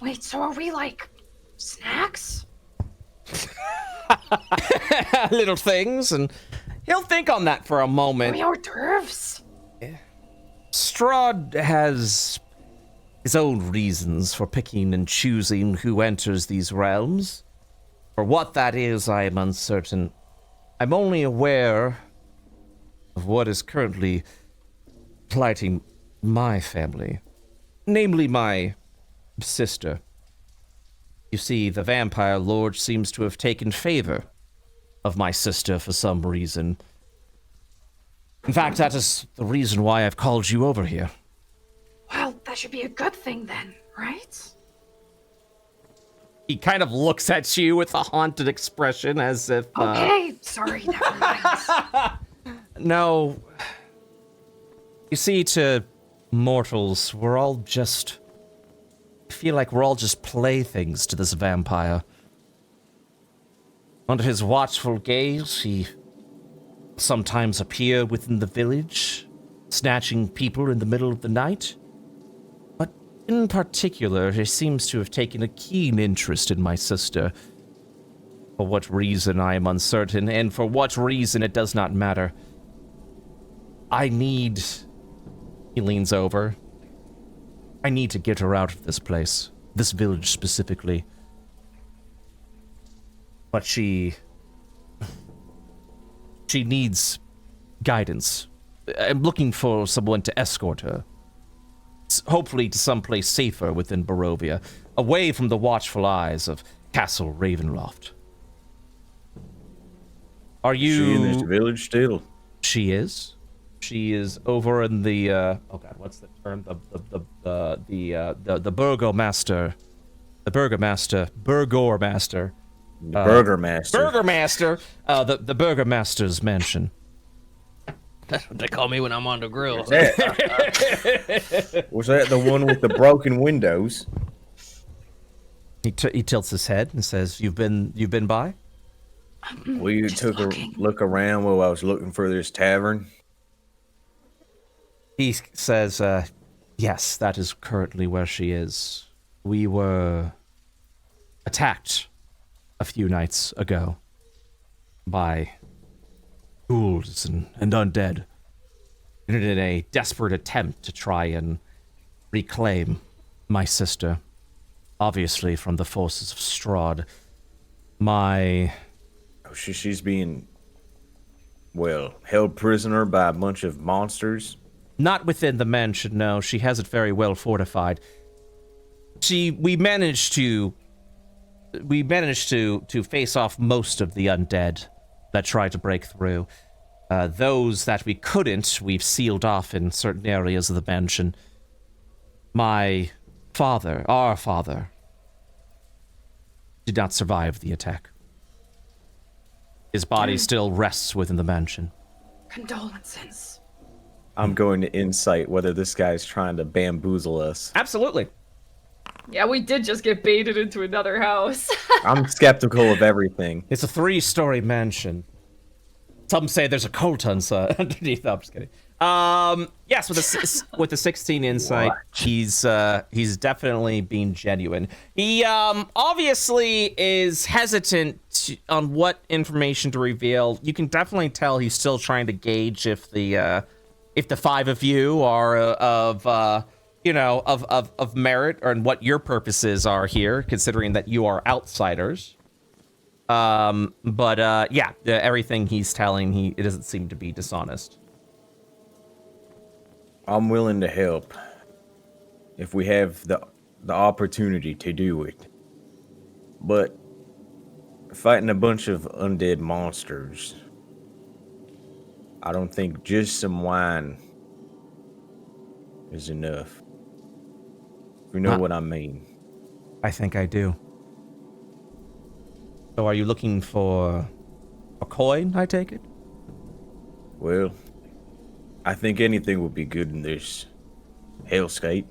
Wait, so are we like snacks? Little things, and he'll think on that for a moment. Are we hors d'oeuvres? Strahd has his own reasons for picking and choosing who enters these realms. For what that is, I am uncertain. I'm only aware of what is currently plighting my family, namely my sister. You see, the vampire lord seems to have taken favor of my sister for some reason. In fact, that is the reason why I've called you over here. Well, that should be a good thing then, right? He kind of looks at you with a haunted expression as if... Okay, sorry, never mind. No. You see, to mortals, we're all just... I feel like we're all just playthings to this vampire. Under his watchful gaze, he sometimes appear within the village, snatching people in the middle of the night. But in particular, he seems to have taken a keen interest in my sister. For what reason, I am uncertain, and for what reason, it does not matter. I need... He leans over. I need to get her out of this place. This village specifically. But she needs guidance. I'm looking for someone to escort her. Hopefully to someplace safer within Barovia, away from the watchful eyes of Castle Ravenloft. Are you... She in this village still? She is. She is over in the oh god, what's the term? The burgomaster. The burgomaster. Burgormaster. Burgermaster. Burgermaster. The burgomaster's mansion. That's what they call me when I'm on the grill. Was that the one with the broken windows? He tilts his head and says, "You've been by?" We took a look around while I was looking for this tavern. He says, yes, that is currently where she is. We were attacked a few nights ago by ghouls and undead in a desperate attempt to try and reclaim my sister, obviously from the forces of Strahd. She's being, well, held prisoner by a bunch of monsters. Not within the mansion, no. She has it very well fortified. We managed to face off most of the undead that tried to break through. Those that we couldn't, we've sealed off in certain areas of the mansion. Our father, did not survive the attack. His body still rests within the mansion. Condolences. I'm going to insight whether this guy's trying to bamboozle us. Absolutely. Yeah, we did just get baited into another house. I'm skeptical of everything. It's a 3-story mansion. Some say there's a cult underneath. No, I'm just kidding. Yes, with the 16 insight, What? he's definitely being genuine. He obviously is hesitant on what information to reveal. You can definitely tell he's still trying to gauge if the 5 of you are of merit, or what your purposes are here, considering that you are outsiders. Everything he's telling, it doesn't seem to be dishonest. I'm willing to help if we have the opportunity to do it. But fighting a bunch of undead monsters, I don't think just some wine is enough. If you know what I mean. I think I do. So are you looking for a coin, I take it? Well, I think anything would be good in this hellscape.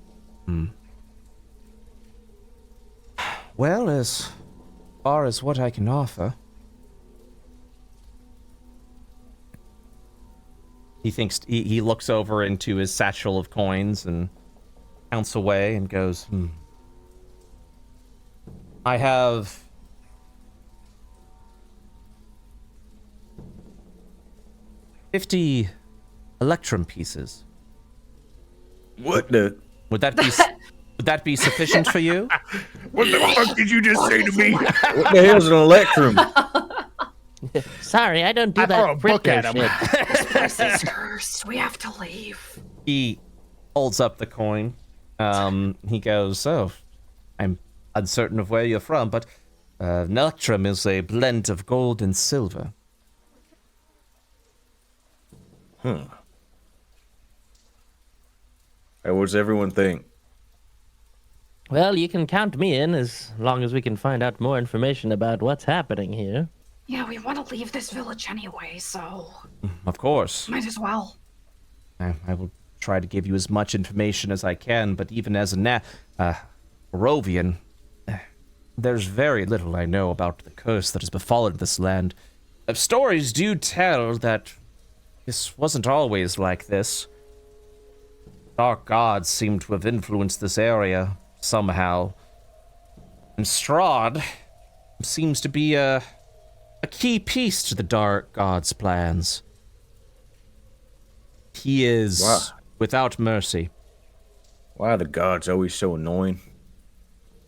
Well, as far as what I can offer, he looks over into his satchel of coins and counts away and goes, I have 50 electrum pieces. What the? Would that be sufficient for you? What the fuck did you just say to me? What the hell's an electrum? Sorry, I don't do I throw that a book crypto at him. shit. This place is cursed. We have to leave. He holds up the coin. He goes, oh, I'm uncertain of where you're from, but an electrum is a blend of gold and silver. Hey, what does everyone think? Well, you can count me in as long as we can find out more information about what's happening here. Yeah, we want to leave this village anyway, so Of course. might as well. I will try to give you as much information as I can, but even as a Barovian, there's very little I know about the curse that has befallen this land. Stories do tell that this wasn't always like this. Dark gods seem to have influenced this area somehow. And Strahd seems to be a key piece to the dark gods' plans. He is Wow. without mercy. Why are the gods always so annoying?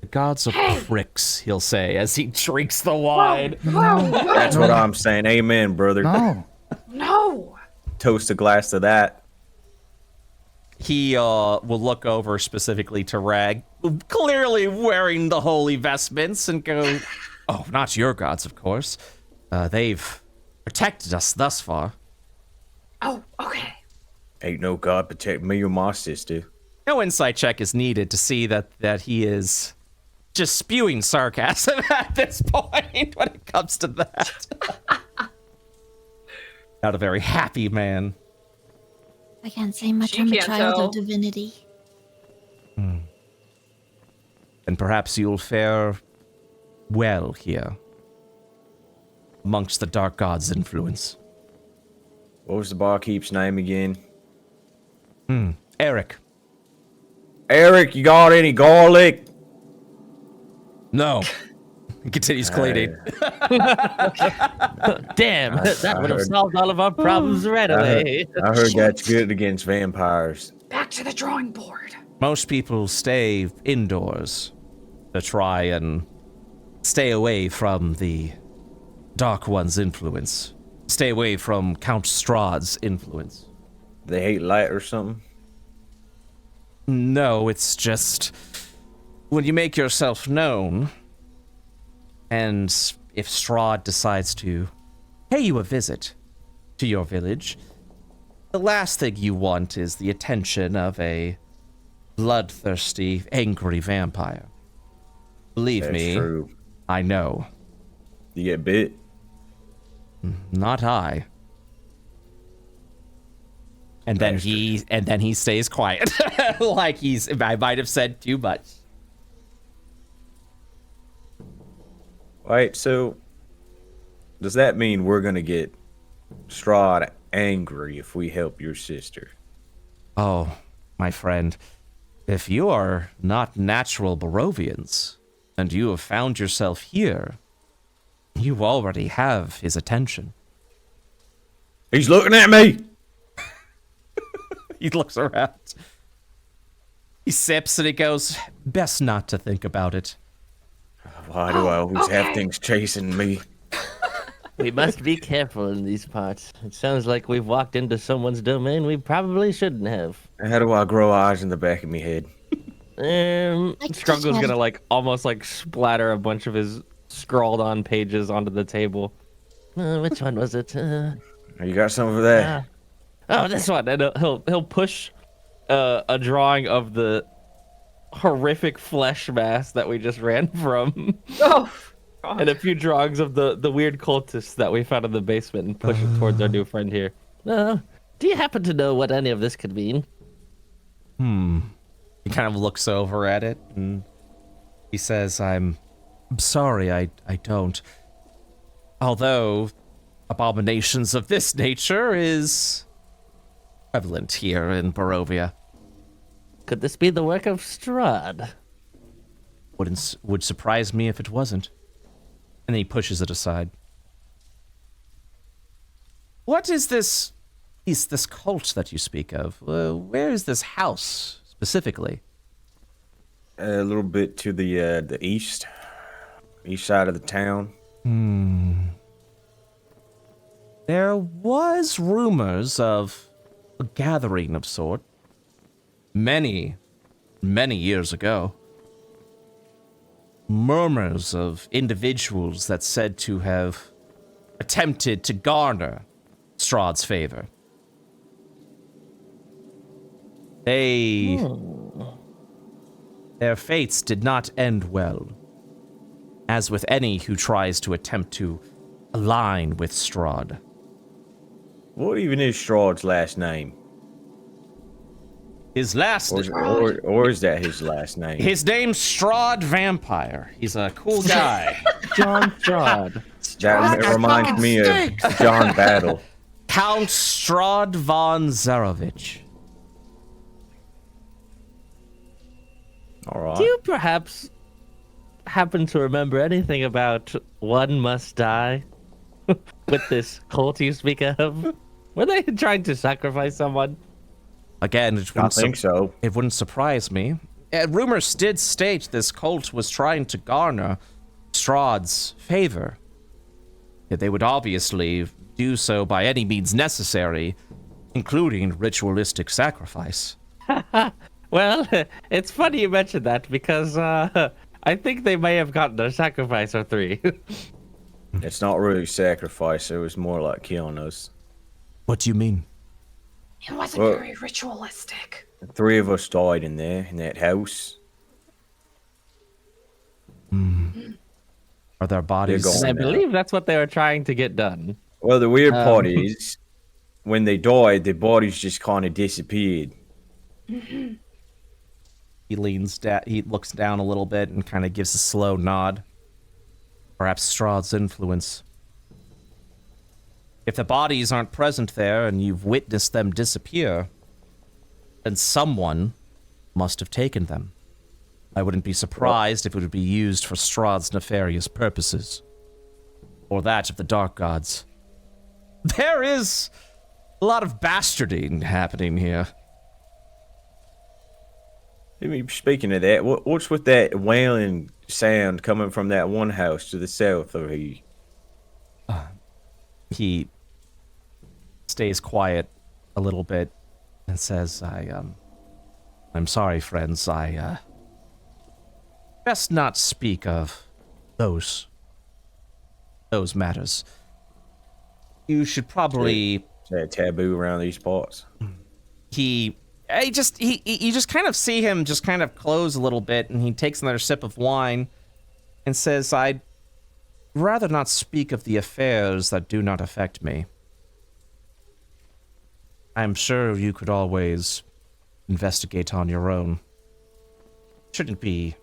The gods are pricks, he'll say, as he drinks the wine. That's what I'm saying. Amen, brother. No. No. Toast a glass to that. He will look over specifically to Rag, clearly wearing the holy vestments, and go, oh, not your gods, of course. They've protected us thus far. Oh, okay. Ain't no god protect me or my sister. No insight check is needed to see that he is just spewing sarcasm at this point when it comes to that. Not a very happy man. I can't say much. She I'm a can't child tell. of divinity. And perhaps you'll fare well here, amongst the dark gods' influence. What was the barkeep's name again? Eric. Eric, you got any garlic? No. He continues cleaning. Damn, that would have heard- solved all of our problems right away. I heard that's good against vampires. Back to the drawing board. Most people stay indoors to try and stay away from the Dark One's influence. Stay away from Count Strahd's influence. They hate light or something? No, it's just when you make yourself known, and if Strahd decides to pay you a visit to your village, the last thing you want is the attention of a bloodthirsty, angry vampire. Believe That's me, true. I know. You get bit? Not I. And then he stays quiet. Like I might have said too much. Right, so does that mean we're gonna get Strahd angry if we help your sister? Oh, my friend, if you are not natural Barovians, and you have found yourself here, you already have his attention. He's looking at me! He looks around. He sips and he goes, best not to think about it. Why do I always have okay. things chasing me? We must be careful in these parts. It sounds like we've walked into someone's domain we probably shouldn't have. How do I grow eyes in the back of my head? Struggle's gonna almost splatter a bunch of his scrawled on pages onto the table. Which one was it? You got some over there? Oh, this one. And he'll push a drawing of the horrific flesh mass that we just ran from. Oh, God. And a few drawings of the weird cultists that we found in the basement and push it towards our new friend here. Do you happen to know what any of this could mean? He kind of looks over at it and he says, I'm sorry, I don't. Although abominations of this nature is prevalent here in Barovia. Could this be the work of Strahd? Would surprise me if it wasn't. And then he pushes it aside. What is this cult that you speak of? Where is this house specifically? A little bit to the east side of the town. There was rumors of a gathering of sort many years ago. Murmurs of individuals that said to have attempted to garner Strahd's favor. Their fates did not end well, as with any who tries to attempt to align with Strahd. What even is Strahd's last name? His last... Or is that his last name? His name's Strahd Vampire. He's a cool guy. John Strahd. That reminds me of John Battle. Count Strahd von Zarovich. All right. Do you perhaps happen to remember anything about One Must Die? With this cult you speak of? Were they trying to sacrifice someone? Again, I think so. It wouldn't surprise me. Rumors did state this cult was trying to garner Strahd's favor. Yet they would obviously do so by any means necessary, including ritualistic sacrifice. Well, it's funny you mentioned that because I think they may have gotten a sacrifice or three. It's not really sacrifice. It was more like killing us. What do you mean? It wasn't very ritualistic. 3 of us died in that house. Are their bodies... They're I gone now. believe that's what they were trying to get done. Well, the weird part is, when they died, their bodies just kind of disappeared. He leans down, he looks down a little bit and kind of gives a slow nod. Perhaps Strahd's influence. If the bodies aren't present there and you've witnessed them disappear, then someone must have taken them. I wouldn't be surprised if it would be used for Strahd's nefarious purposes. Or that of the Dark Gods. There is a lot of bastarding happening here. I mean, speaking of that, what's with that wailing sound coming from that one house to the south of you? He stays quiet a little bit and says, I'm sorry, friends. I best not speak of those matters. You should probably... Is that taboo around these parts? You just kind of see him just kind of close a little bit, and he takes another sip of wine and says, I'd rather not speak of the affairs that do not affect me. I'm sure you could always investigate on your own. Shouldn't be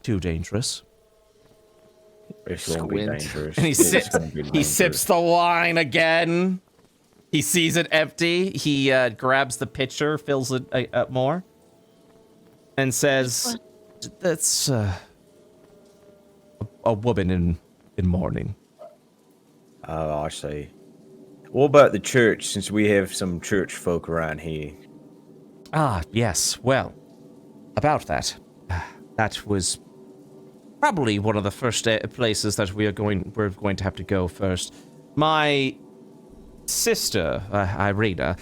too dangerous. It's going to be Squint. dangerous. And he It's gonna be dangerous. sips the wine again. He sees it empty. He grabs the pitcher, fills it up more, and says, "That's a woman in mourning." Oh, I see. What about the church, since we have some church folk around here? Ah, yes. Well, about that. That was probably one of the first places that we're going to have to go first. My sister, Irina,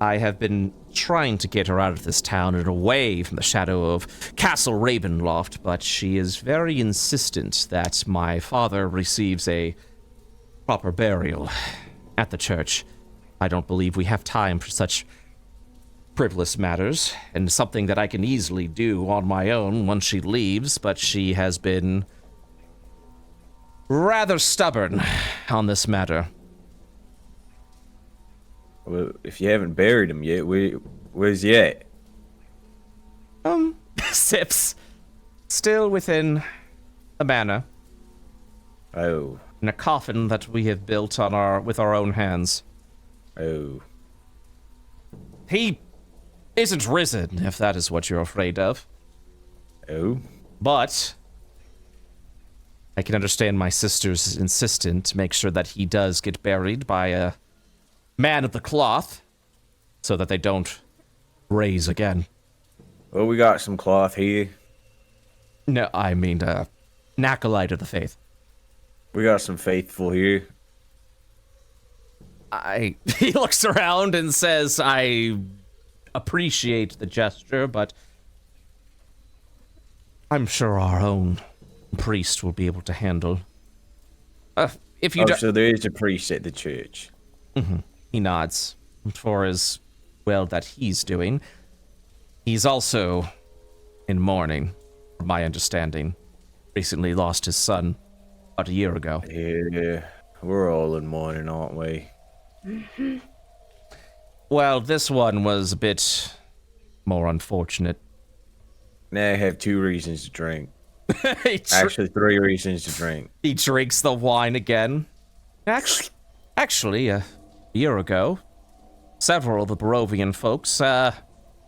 I have been trying to get her out of this town and away from the shadow of Castle Ravenloft, but she is very insistent that my father receives a proper burial at the church. I don't believe we have time for such frivolous matters, and something that I can easily do on my own once she leaves, but she has been rather stubborn on this matter. Well, if you haven't buried him yet, where's he at? Sips. Still within the manor. Oh. In a coffin that we have built with our own hands. Oh. He isn't risen, if that is what you're afraid of. Oh. But I can understand my sister's insistent to make sure that he does get buried by a man of the cloth, so that they don't raise again. Well, we got some cloth here. No, I mean, an acolyte of the faith. We got some faithful here. He looks around and says, I appreciate the gesture, but I'm sure our own priest will be able to handle. If you So there is a priest at the church. Mm-hmm. He nods for as well that he's doing. He's also in mourning, from my understanding. Recently lost his son about a year ago. Yeah, we're all in mourning, aren't we? Mm-hmm. Well, this one was a bit more unfortunate. Now I have 2 reasons to drink. Actually, 3 reasons to drink. He drinks the wine again. Actually, a year ago, several of the Barovian folks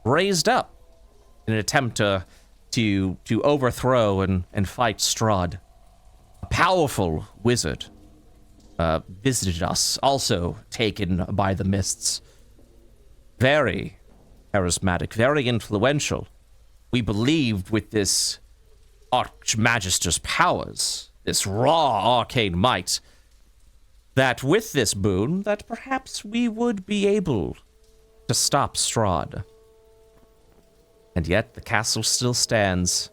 raised up in an attempt to overthrow and fight Strahd. A powerful wizard visited us, also taken by the mists. Very charismatic, very influential. We believed with this Archmagister's powers, this raw arcane might, that with this boon, that perhaps we would be able to stop Strahd. And yet the castle still stands.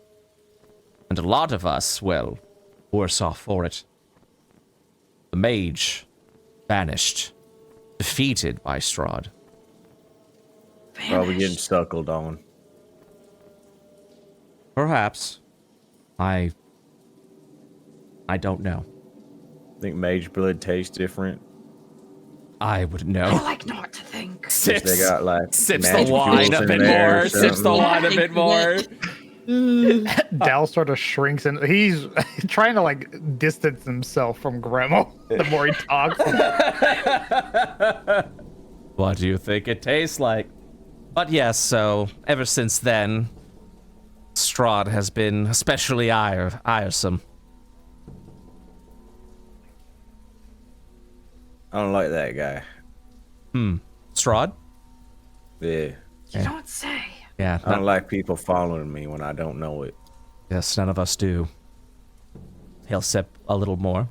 And a lot of us, well, worse off for it. The mage vanished, defeated by Strahd. Probably getting suckled on. Perhaps. I don't know. Think mage blood tastes different. I wouldn't I know. like not to think. They got like Sips the magic wine a jewels in bit there or more. Sips the something. wine a bit more. Dal sort of shrinks and he's trying to like distance himself from Gremmel the more he talks. What do you think it tastes like? But yes, so ever since then, Strahd has been especially iresome. I don't like that guy. Strahd? Yeah. You don't say. Yeah, I don't like people following me when I don't know it. yes, none of us do. He'll sip a little more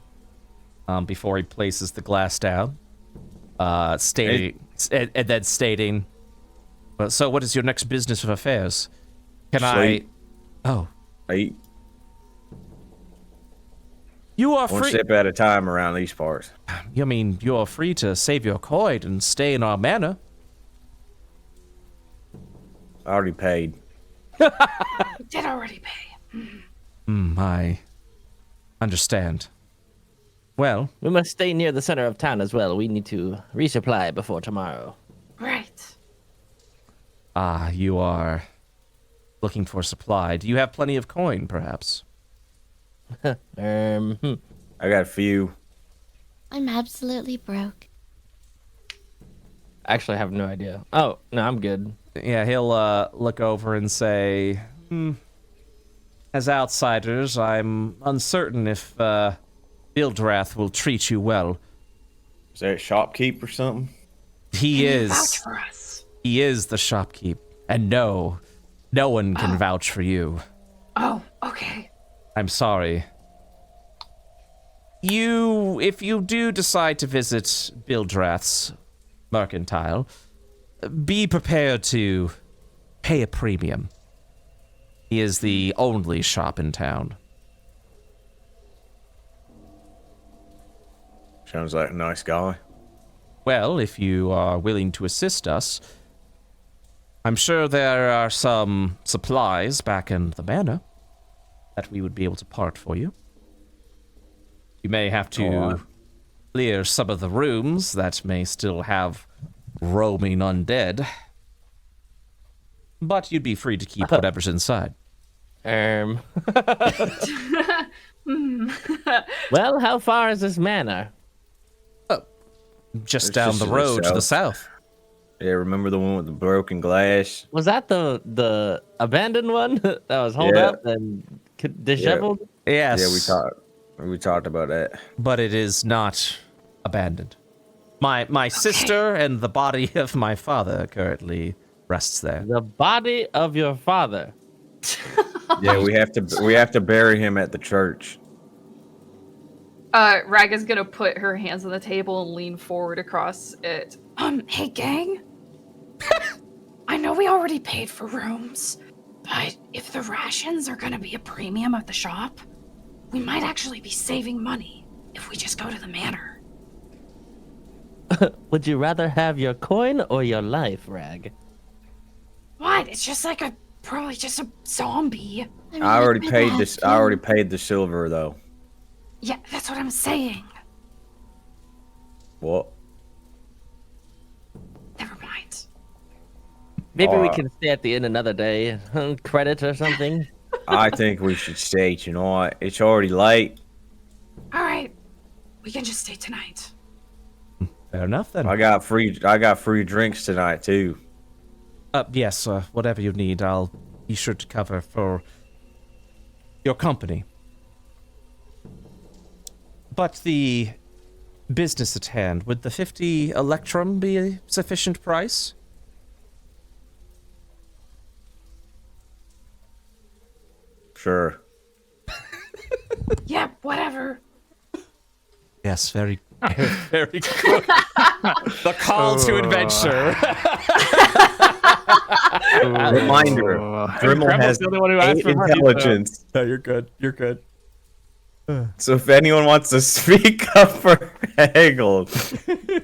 before he places the glass down, stating, and then stating, well, so what is your next business of affairs? Can Sleep. Oh, I you are one free. step at a time around these parts. You mean you're free to save your coin and stay in our manor? I already paid. You did already pay. I understand. Well, We must stay near the center of town as well. We need to resupply before tomorrow. Right. you are looking for supply. Do you have plenty of coin, perhaps? I got a few. I'm absolutely broke. Actually, I have no idea. Oh, no, I'm good. Yeah, he'll look over and say, as outsiders, I'm uncertain if Bildrath will treat you well. Is there a shopkeep or something? He Can you is. vouch for us? He is the shopkeep. And no one can vouch for you. Oh, okay. I'm sorry. If you do decide to visit Bildrath's mercantile, be prepared to pay a premium. He is the only shop in town. Sounds like a nice guy. Well, if you are willing to assist us, I'm sure there are some supplies back in the manor that we would be able to part for you. You may have to clear some of the rooms that may still have roaming undead. But you'd be free to keep whatever's inside. Well, how far is this manor? Just It's down just the to the road to the south. south. Yeah, remember the one with the broken glass? Was that the abandoned one that was holed Yeah. up and disheveled? Yes. Yeah, we talked about that. But it is not abandoned. My sister and the body of my father currently rests there. The body of your father. Yeah, we have to bury him at the church. Raga's gonna put her hands on the table and lean forward across it. Hey, gang. I know we already paid for rooms, but if the rations are gonna be a premium at the shop, we might actually be saving money if we just go to the manor. Would you rather have your coin or your life, Rag? What? It's just like probably just a zombie. I already paid this. I already paid the silver though. Yeah, that's what I'm saying. What? Never mind. Maybe we can stay at the inn another day. Credit or something. I think we should stay tonight. It's already late. All right, we can just stay tonight. Fair enough then. I got free drinks tonight too. Yes, whatever you need, I'll be sure to cover for your company. But the business at hand, would the 50 electrum be a sufficient price? Sure. Yeah, whatever. Yes, very, very good. The call to adventure. Reminder: Dremel has the only one who asked 8 for money, so- intelligence. No, you're good. You're good. So if anyone wants to speak up for Hagel,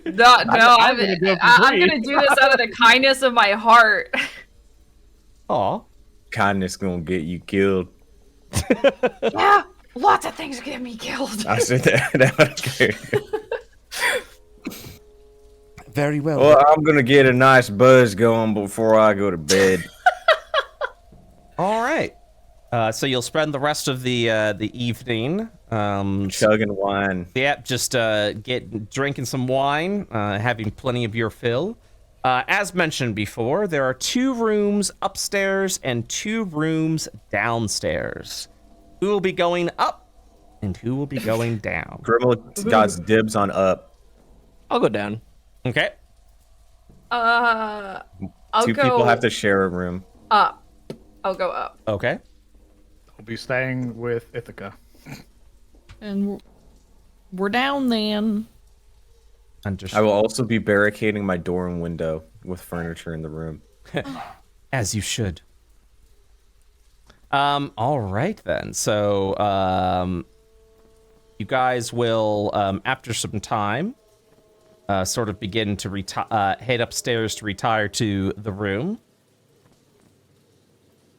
No, I'm gonna go for I'm free. gonna do this out of the kindness of my heart. Aw. kindness gonna get you killed. Yeah, lots of things get me killed. I said that. Very well. Well, I'm gonna get a nice buzz going before I go to bed. All right. So you'll spend the rest of the evening Chugging wine. yeah, just drinking some wine, having plenty of your fill. As mentioned before, there are 2 rooms upstairs and 2 rooms downstairs. Who will be going up and who will be going down? Dremel got dibs on up. I'll go down. Okay. I'll Two go people have to share a room. up. I'll go up. Okay. I'll be staying with Ithaca. And we're down then. I will also be barricading my door and window with furniture in the room. As you should. All right then. So, you guys will, after some time, sort of begin to head upstairs to retire to the room.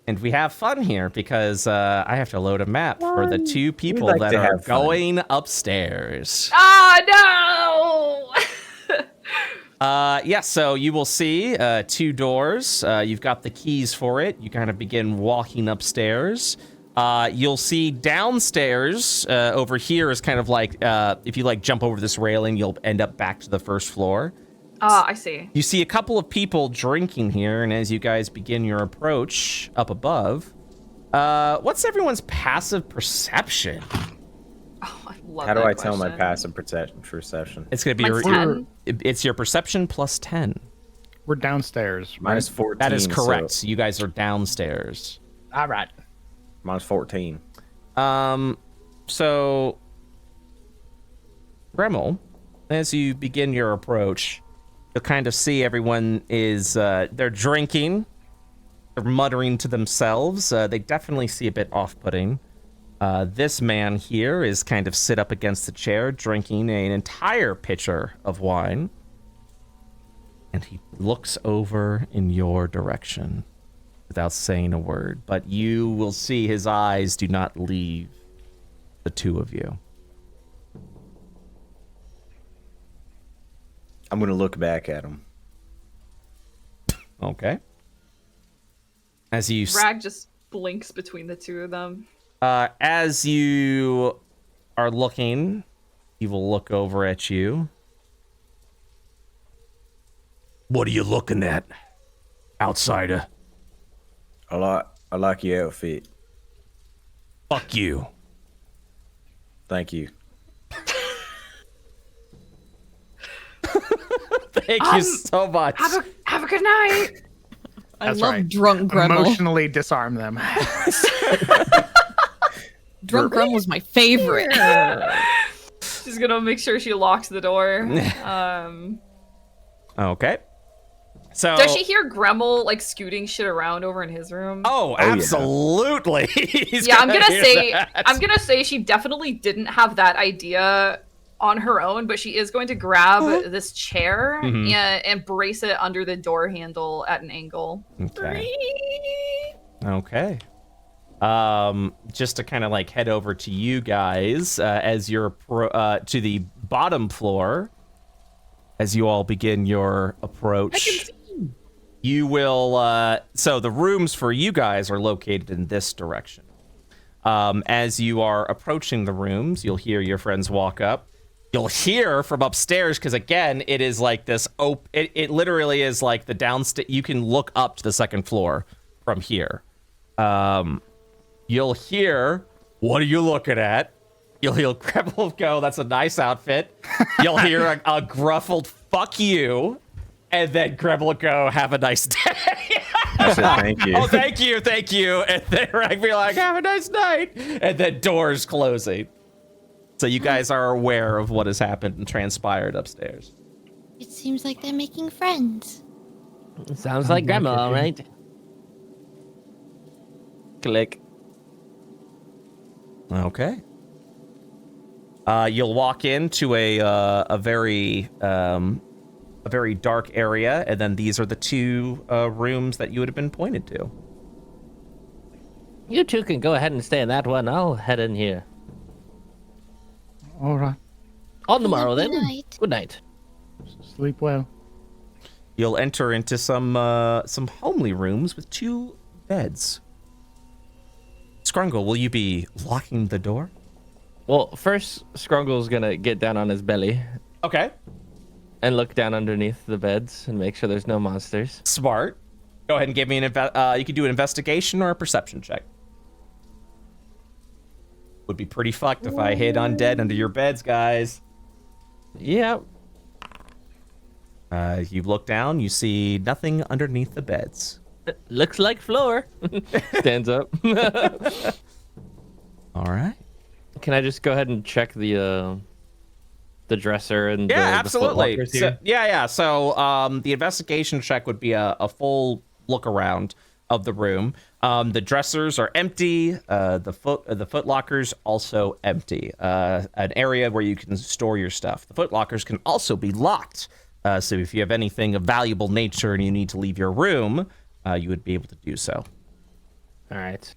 And we have fun here because I have to load a map for the 2 people like that to are have fun. going upstairs. Ah, no! Yeah, so you will see 2 doors. You've got the keys for it. You kind of begin walking upstairs. You'll see downstairs over here is kind of like if you like jump over this railing, you'll end up back to the first floor. I see. You see a couple of people drinking here, and as you guys begin your approach up above, what's everyone's passive perception? Oh, I love How do that I tell my question. passive perception? It's gonna be Mine's 10. It's your perception plus 10. We're downstairs. Right? Minus 14. That is correct. So So you guys are downstairs. All right. minus 14. So Dremel, as you begin your approach, you'll kind of see everyone is they're drinking, they're muttering to themselves. They definitely see a bit off-putting. This man here is kind of sit up against the chair, drinking an entire pitcher of wine. And he looks over in your direction without saying a word. But you will see his eyes do not leave the 2 of you. I'm gonna look back at him. Okay. As you Rag just blinks between the two of them. as you are looking, he will look over at you. What are you looking at, outsider? I like your outfit. Fuck you. Thank you. Thank you so much. Have a good night. I That's love right. drunk Grendel. Emotionally disarm them. Drunk Grendel was my favorite. She's gonna make sure she locks the door. Okay. So Does she hear Gremmel like scooting shit around over in his room? Oh, yeah. absolutely. He's Yeah, I'm gonna hear say that. I'm gonna say she definitely didn't have that idea on her own, but she is going to grab this chair and brace it under the door handle at an angle. Okay. Okay. Just to kind of like head over to you guys as you're to the bottom floor, as you all begin your approach. You will. So the rooms for you guys are located in this direction. As you are approaching the rooms, you'll hear your friends walk up. You'll hear from upstairs, because again, it is like this. It literally is like the downstairs. You can look up to the second floor from here. You'll hear, "What are you looking at?" You'll hear Grendel go, "That's a nice outfit." You'll hear a gruffled "fuck you," and then Grendel go, "Have a nice day." I said thank you. Oh, thank you. And then I'd be like, "Have a nice night," and then doors closing. So you guys are aware of what has happened and transpired upstairs. It seems like they're making friends. Sounds like grandma, all right? Click. Okay. You'll walk into a very dark area, and then these are the two rooms that you would have been pointed to. You two can go ahead and stay in that one. I'll head in here. All right. On tomorrow, Good then. night. Good night. Sleep well. You'll enter into some homely rooms with two beds. Scrungle, will you be locking the door? Well, first, Scrungle's gonna get down on his belly Okay. and look down underneath the beds and make sure there's no monsters. Smart. Go ahead and give me you can do an investigation or a perception check. Would be pretty fucked if I hid undead under your beds, guys. Yeah. You look down, you see nothing underneath the beds. Looks like floor. Stands up. All right. Can I just go ahead and check the dresser and Yeah, the absolutely. footlockers So, here? yeah. So the investigation check would be a full look around of the room. The dressers are empty. The footlockers also empty. An area where you can store your stuff. The footlockers can also be locked. So if you have anything of valuable nature and you need to leave your room, you would be able to do so. All right.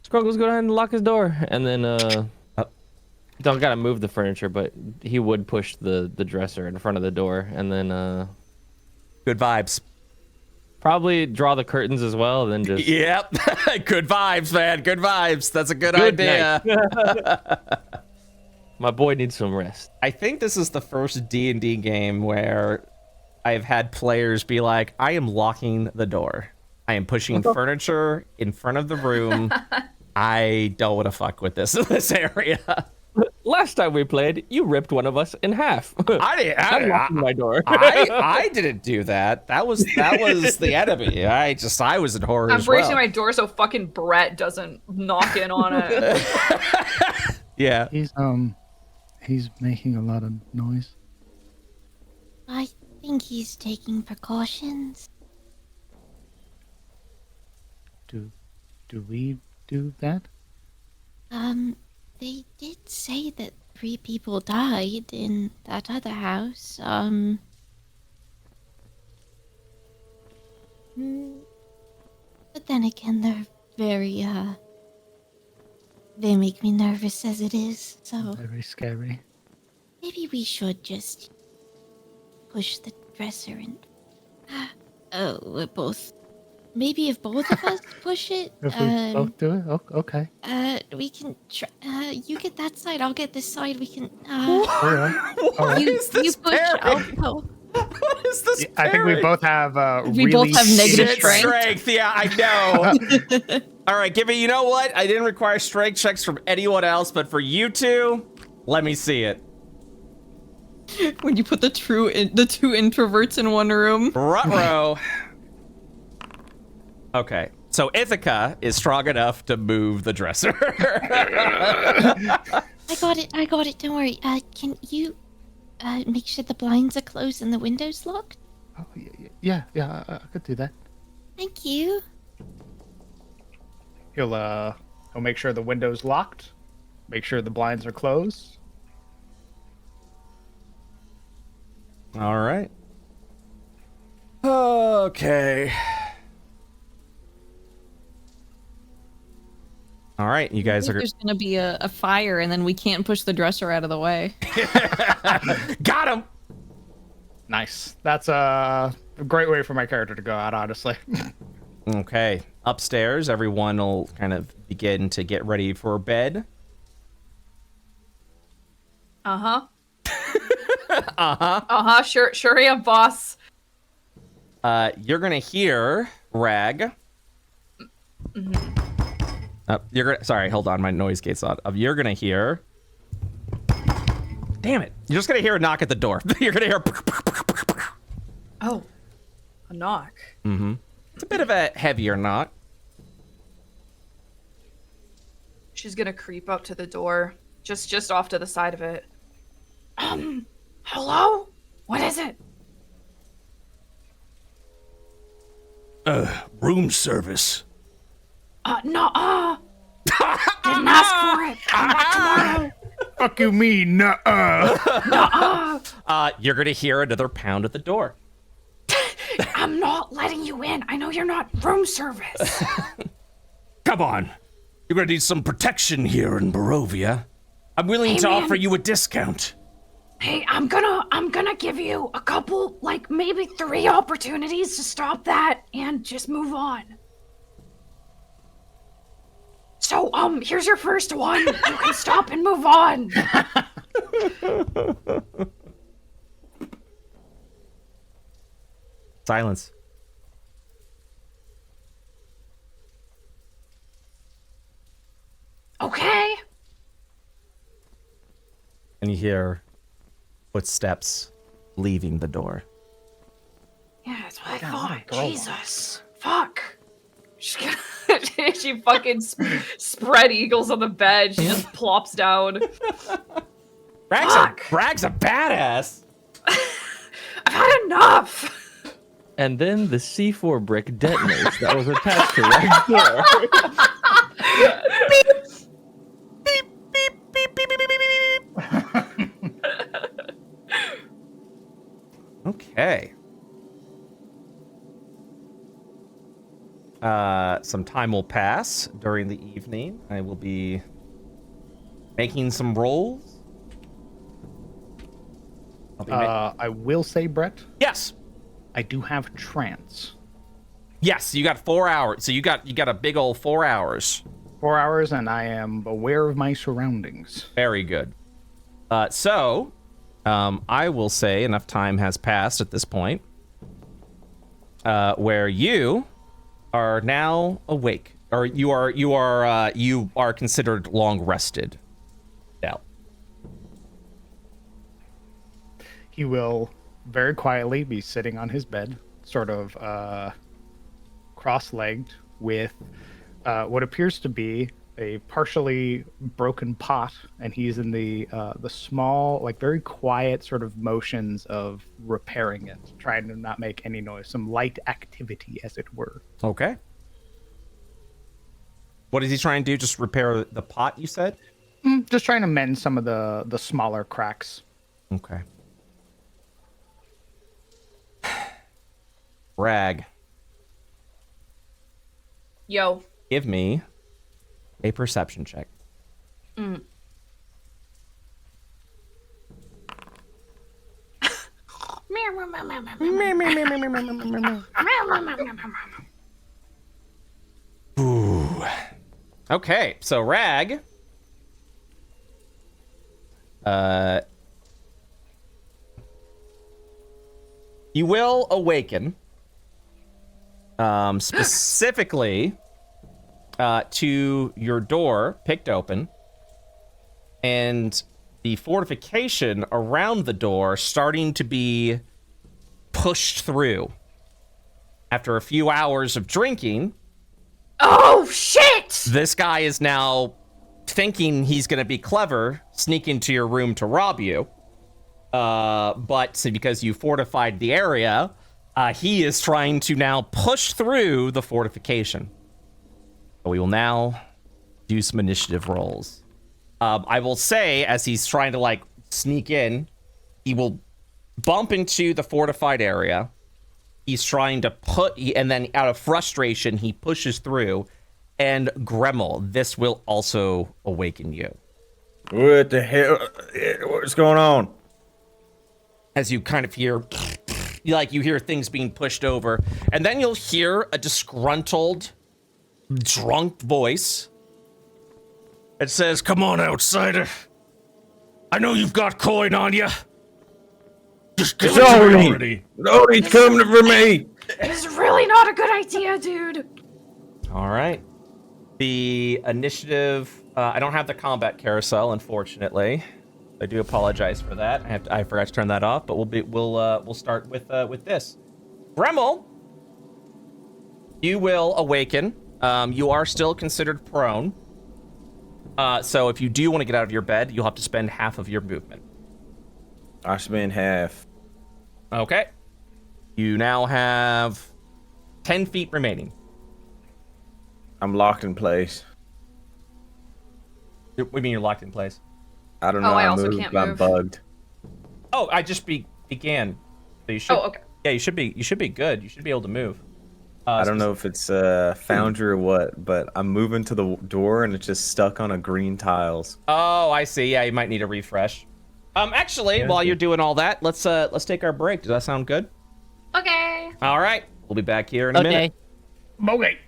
Scruggles go ahead and lock his door, and then don't gotta move the furniture, but he would push the dresser in front of the door, and then Good vibes. probably draw the curtains as well, and then just Yep. Good vibes, man. Good vibes. That's a good Good idea. my boy needs some rest. I think this is the first D&D game where I've had players be like, I am locking the door. I am pushing furniture in front of the room. I don't want to fuck with this in this area. Last time we played, you ripped one of us in half. I'm locking my door. I didn't do that. That was the enemy. I was in horror I'm as well. bracing my door so fucking Brett doesn't knock in on it. Yeah. He's making a lot of noise. I think he's taking precautions. Do we do that? They did say that 3 people died in that other house. But then again, they're very, they make me nervous as it is, so Very scary. maybe we should just push the dresser and... Oh, we're both... Maybe if both of us push it, If we both do it, okay. we can try... you get that side, I'll get this side, we can... All right. What you, is this you push, pairing? I'll go. What is this I think we pairing? both have We both really have negative Shit strength. Yeah, I know. All right, give me. You know what? I didn't require strength checks from anyone else, but for you two, let me see it. When you put the two introverts in one room. Ruh-roh. Okay, so Ithaca is strong enough to move the dresser. I got it, don't worry. Can you, make sure the blinds are closed and the windows locked? Oh, yeah, I could do that. Thank you. He'll make sure the window's locked, make sure the blinds are closed. All right. Okay. All right, you guys are. There's gonna be a fire, and then we can't push the dresser out of the way. Got him. Nice. That's a great way for my character to go out, honestly. Okay, upstairs, everyone will kind of begin to get ready for bed. Uh-huh. Sure am, boss. You're gonna hear Rag. Sorry, hold on, my noise gate's on. You're gonna hear. Damn it! You're just gonna hear a knock at the door. You're gonna hear. Oh, a knock. Mm-hmm. It's a bit of a heavier knock. She's gonna creep up to the door, just off to the side of it. Hello? What is it? Room service. No, didn't ask for it. Come back tomorrow. Fuck you mean, nuh-uh. You're gonna hear another pound at the door. I'm not letting you in. I know you're not room service. Come on. You're gonna need some protection here in Barovia. I'm willing to man. offer you a discount. Hey, I'm gonna give you a couple, like maybe 3 opportunities to stop that and just move on. So, here's your first one. You can stop and move on. Silence. Okay. And you hear footsteps leaving the door. Yeah, that's what I God, what a thought. girl. Jesus. Fuck. She fucking spread eagles on the bed. She just plops down. Brag's a badass. I've had enough. And then the C4 brick detonates that was attached to Rag's door. Okay. Some time will pass during the evening. I will be making some rolls. I will say, Brett, Yes. I do have trance. Yes, you got 4 hours. So you got a big old 4 hours. 4 hours, and I am aware of my surroundings. Very good. So, I will say enough time has passed at this point, where you are now awake, or you are considered long rested. Now, He will very quietly be sitting on his bed, sort of cross-legged, with what appears to be a partially broken pot, and he's in the small, like very quiet sort of motions of repairing it, trying to not make any noise, some light activity, as it were. okay. What is he trying to do? Just repair the pot, you said? Just trying to mend some of the smaller cracks. Okay. Rag, Yo. give me a perception check. Ooh. Okay, so Rag. You will awaken. Specifically to your door picked open, and the fortification around the door starting to be pushed through. After a few hours of drinking, Oh shit! this guy is now thinking he's going to be clever, sneak into your room to rob you. But because you fortified the area, he is trying to now push through the fortification. So we will now do some initiative rolls. I will say, as he's trying to like sneak in, he will bump into the fortified area. He's trying to and then out of frustration, he pushes through. And Gremmel, this will also awaken you. What the hell? What's going on? As you kind of hear, you hear things being pushed over, and then you'll hear a disgruntled, drunk voice. It says, "Come on, outsider. I know you've got coin on you. Just give it to me already." Nobody's coming for me. This is really not a good idea, dude. All right. The initiative. I don't have the combat carousel, unfortunately. I do apologize for that. I forgot to turn that off, but we'll start with this. Gremmel, you will awaken. You are still considered prone. So if you do want to get out of your bed, you'll have to spend half of your movement. I spend half. Okay. You now have 10 feet remaining. I'm locked in place. What do you mean you're locked in place? I don't know. I how also to move, can't but I'm move. bugged. Oh, I just began. So you should. Oh, okay. Yeah, you should be good. You should be able to move. I don't know if it's Foundry or what, but I'm moving to the door and it's just stuck on a green tiles. Oh, I see. Yeah, you might need a refresh. Actually, while you're doing all that, let's take our break. Does that sound good? Okay. All right. We'll be back here in a minute. Okay.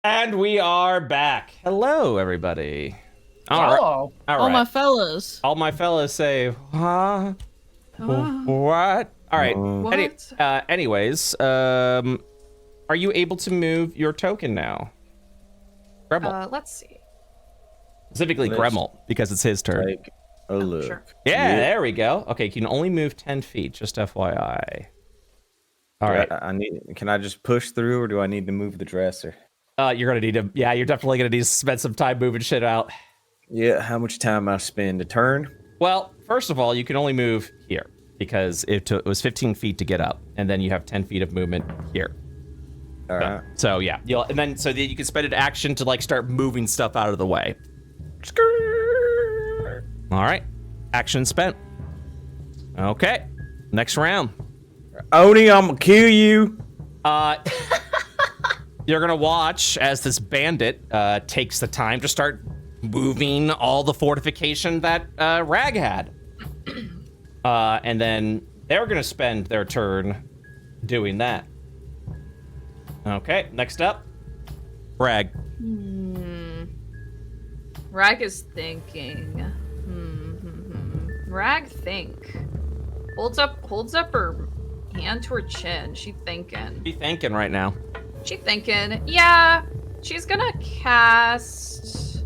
And we are back. Hello, everybody. All right. Hello. All All right. my fellas. All my fellas say, huh? What? All right. What? Anyways, are you able to move your token now? Gremmel. Let's see. Specifically Let's Gremmel, because it's his turn. Take a look. Sure. Yeah, there we go. Okay, you can only move 10 feet, just FYI. All right. Can I just push through, or do I need to move the dresser? You're gonna need to. Yeah, you're definitely gonna need to spend some time moving shit out. Yeah. How much time I spend? A turn? Well, first of all, you can only move here because it was 15 feet to get up, and then you have 10 feet of movement here. All right. So yeah, and then so that you can spend an action to like start moving stuff out of the way. All right, action spent. Okay, next round. Oni, I'm gonna kill you. You're gonna watch as this bandit takes the time to start moving all the fortification that Rag had, and then they're gonna spend their turn doing that. Okay, next up, Rag. Rag is thinking. Rag think. Holds up her hand to her chin. She thinking. Be thinking right now. She thinking. Yeah, she's gonna cast.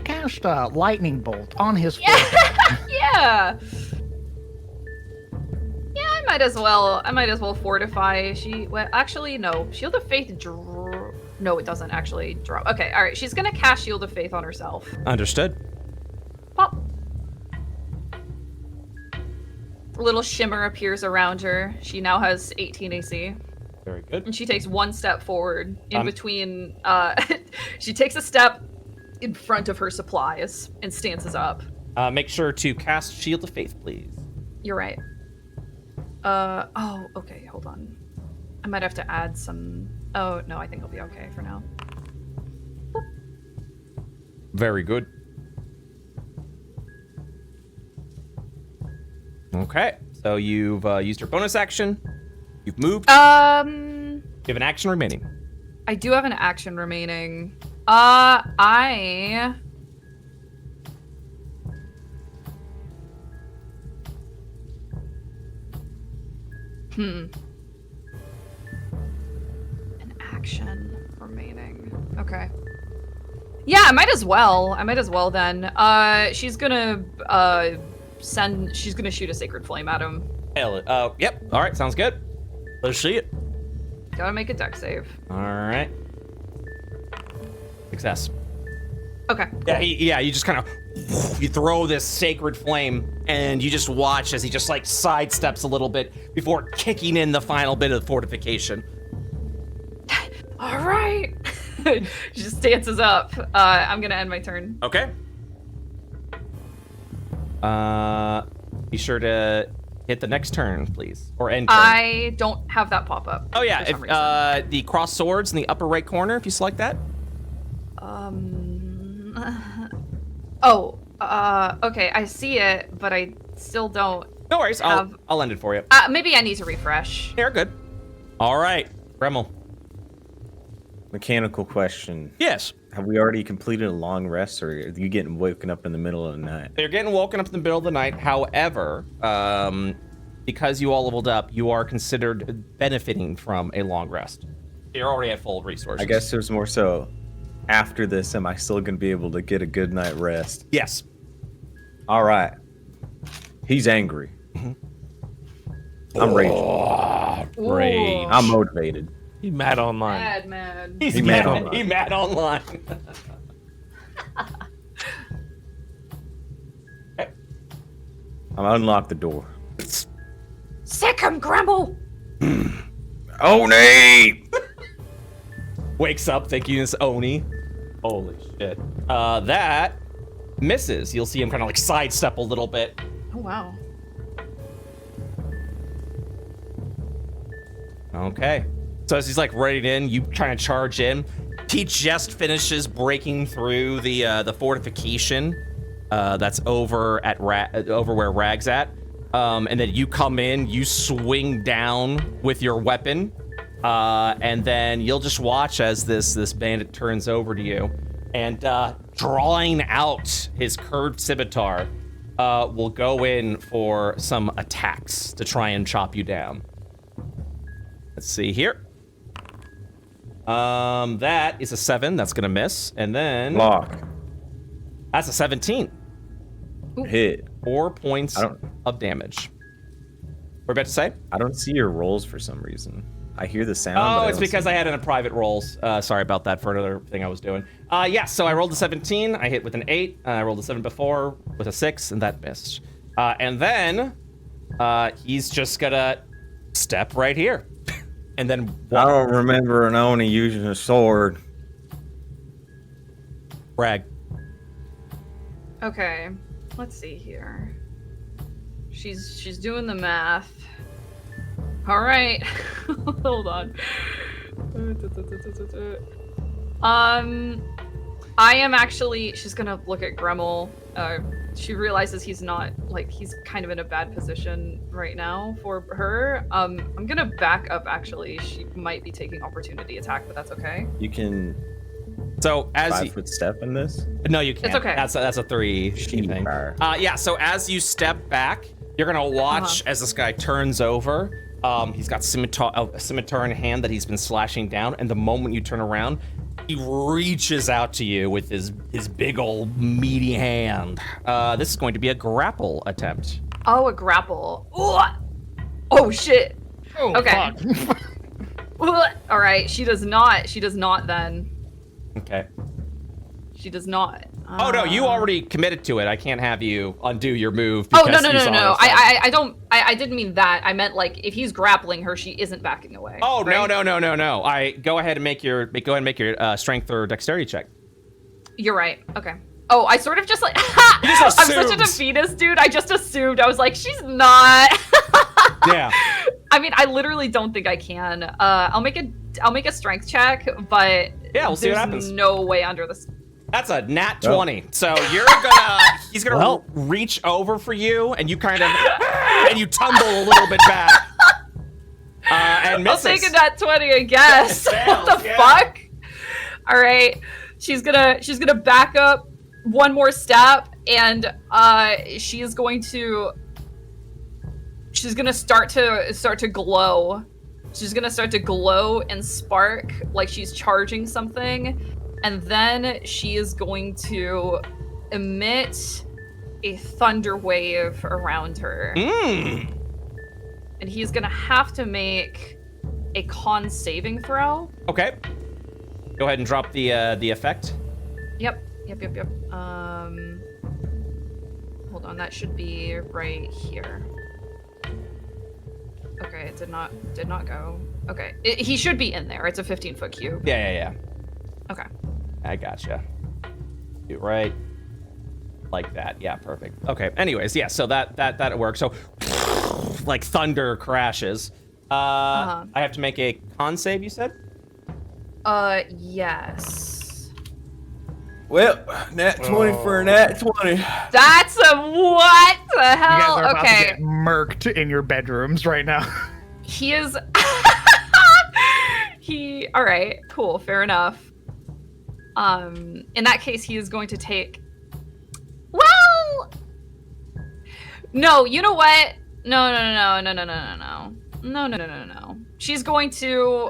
Cast a lightning bolt on his face. Yeah. Yeah, I might as well fortify. Actually, no. Shield of Faith no, it doesn't actually drop. Okay, all right. She's gonna cast Shield of Faith on herself. Understood. Pop. A little shimmer appears around her. She now has 18 AC. Very good. And she takes one step forward in between. She takes a step, in front of her supplies and stances up. Make sure to cast Shield of Faith, please. You're right. Oh, okay, hold on. I might have to add some... Oh, no, I think I'll be okay for now. Boop. Very good. Okay, so you've used your bonus action. You've moved. You have an action remaining. I do have an action remaining. I... An action remaining. Okay. Yeah, I might as well. Then. She's gonna she's gonna shoot a sacred flame at him. Hell, yep. All right, sounds good. Let's see it. Gotta make a dex save. All right. Success. Okay. Yeah, you just kind of you throw this sacred flame, and you just watch as he just like sidesteps a little bit before kicking in the final bit of the fortification. All right. She just dances up. I'm gonna end my turn. Okay. Be sure to hit the next turn, please, or end turn. I don't have that pop up. Oh yeah, if, the cross swords in the upper right corner, if you select that. Okay, I see it, but I still don't. No worries, I'll end it for you. Maybe I need to refresh. You're good. All right, Gremmel. Mechanical question. Yes. Have we already completed a long rest, or are you getting woken up in the middle of the night? You're getting woken up in the middle of the night. However, because you all leveled up, you are considered benefiting from a long rest. You're already at full resources. I guess there's more so. After this, am I still going to be able to get a good night rest? Yes. All right. He's angry. I'm raging. Rage. I'm motivated. He mad online. Mad. He's mad online. He mad online. I'm unlock the door. Sick him, Grumble! Oni! Wakes up thinking it's Oni. Holy shit. That misses. You'll see him kind of like sidestep a little bit. Oh, wow. Okay. So as he's like running in, you trying to charge in. He just finishes breaking through the fortification that's over at over where Rag's at. And then you come in, you swing down with your weapon, and then you'll just watch as this bandit turns over to you, and drawing out his curved scimitar, will go in for some attacks to try and chop you down. Let's see here. That is a 7. That's gonna miss, and then Lock. That's a 17. Hit. 4 points of damage. We're about to say? I don't see your rolls for some reason. I hear the sound. Oh, it's because I had it in private rolls. Sorry about that for another thing I was doing. Yeah, so I rolled a 17. I hit with an 8. I rolled a 7 before with a 6, and that missed. And then he's just gonna step right here. And then I don't remember an Oni using a sword. Rag. Okay, let's see here. She's doing the math. All right, hold on. I am actually. She's gonna look at Gremmel. She realizes he's kind of in a bad position right now for her. I'm gonna back up. Actually, she might be taking opportunity attack, but that's okay. You can. So as 5-foot step in this? No, you can't. It's okay. That's a 3 thing. Yeah. So as you step back, you're gonna watch as this guy turns over. He's got a scimitar in hand that he's been slashing down, and the moment you turn around, he reaches out to you with his big old meaty hand. This is going to be a grapple attempt. Oh, a grapple. Ooh. Oh shit. Oh, okay. fuck. All right. She does not then. Okay. She does not. Oh no, you already committed to it. I can't have you undo your move. Oh no. I don't. I didn't mean that. I meant like if he's grappling her, she isn't backing away. Oh right? no. I go ahead and make your strength or dexterity check. You're right. Okay. Oh, I sort of just like I'm such a defeatist, dude. I just assumed. I was like, she's not. Yeah. I mean, I literally don't think I can. I'll make a strength check, but yeah, we'll see what happens. No way under this. That's a nat 20. Oh. So he's gonna reach over for you, and you kind of and you tumble a little bit back. And misses. I'll take a nat 20, I guess. What the fuck? All right. She's gonna back up one more step, and she's gonna start to glow. She's gonna start to glow and spark like she's charging something, and then she is going to emit a thunder wave around her. And he's gonna have to make a con saving throw. Okay. Go ahead and drop the effect. Yep. Hold on, that should be right here. Okay, it did not go. Okay, he should be in there. It's a 15-foot cube. Yeah. Okay. I gotcha. Do right. Like that. Yeah, perfect. Okay. Anyways, yeah. So that works. So, like thunder crashes. I have to make a con save. You said. Yes. Well, nat 20 for a nat 20. That's a what the hell? You guys are about to Okay. get murked in your bedrooms right now. He is. All right. Cool. Fair enough. In that case, he is going to take. Well. No. You know what? No. She's going to.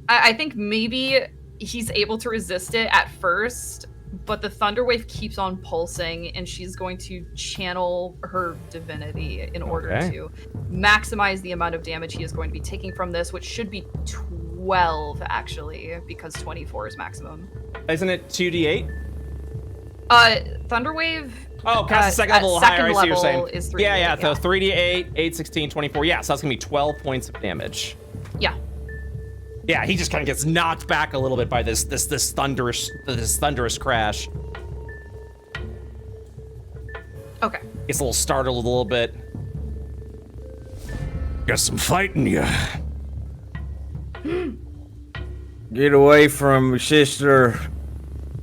I think maybe he's able to resist it at first, but the thunder wave keeps on pulsing, and she's going to channel her divinity in order to maximize the amount of damage he is going to be taking from this, which should be 12 actually, because 24 is maximum. Isn't it 2d8? Thunder wave. Oh, cast the second level higher. I see what you're saying. Is 3d8, yeah. So 3d8, 8, 16, 24. Yeah, so that's gonna be 12 points of damage. Yeah. Yeah, he just kind of gets knocked back a little bit by this thunderous crash. Okay. Gets a little startled a little bit. Got some fight in you. Get away from your sister.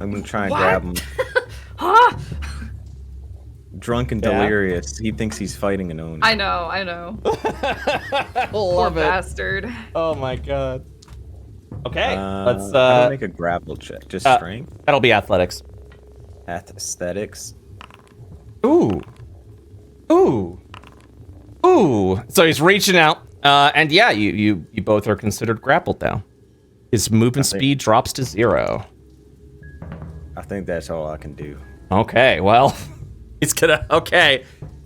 I'm gonna try and grab him. Huh? Drunk and delirious. He thinks he's fighting an Oni. I know. Poor Love it. bastard. Oh my god. Okay, let's I'm gonna make a grapple check. Just strength. That'll be athletics. Aesthetics. Ooh. So he's reaching out, and yeah, you both are considered grappled now. His movement speed drops to 0. I think that's all I can do. Okay, well, he's gonna. Okay,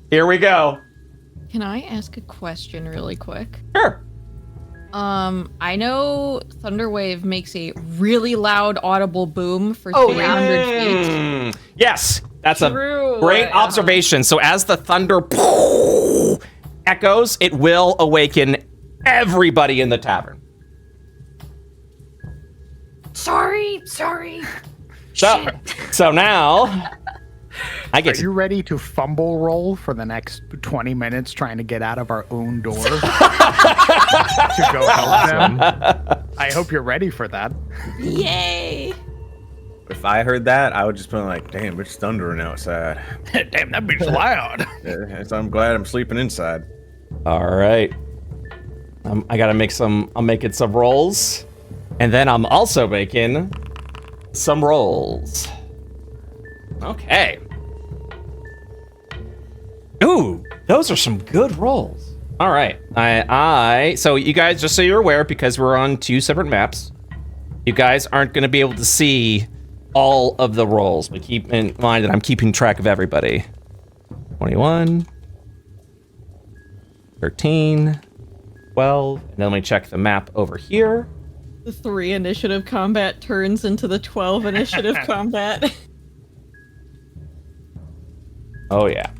here we go. Can I ask a question really quick? Sure. I know Thunderwave makes a really loud audible boom for 300 feet. Yes, that's True. a great observation. So as the thunder echoes, it will awaken everybody in the tavern. Sorry. So now I get Are you ready to fumble roll for the next 20 minutes trying to get out of our own door to go help them? I hope you're ready for that. Yay! If I heard that, I would just be like, damn, it's thundering outside. Damn, that bitch loud. So I'm glad I'm sleeping inside. All right. I gotta make some. I'm making some rolls, and then I'm also making some rolls. Okay. Ooh, those are some good rolls. All right. So you guys, just so you're aware, because we're on 2 separate maps, you guys aren't going to be able to see all of the rolls, but keep in mind that I'm keeping track of everybody. 21, 13, 12, and then let me check the map over here. The 3 initiative combat turns into the 12 initiative combat. Oh yeah.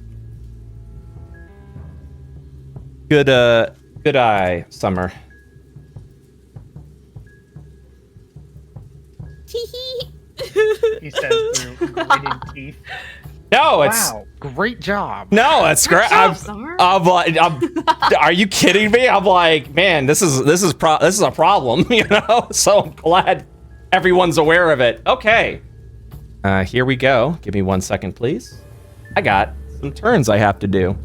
Good eye, Summer. gritted teeth. No, it's Wow, great job. no, it's great. Summer. I'm like, are you kidding me? I'm like, man, this is a problem, you know. So I'm glad everyone's aware of it. Okay, here we go. Give me 1 second, please. I got some turns I have to do.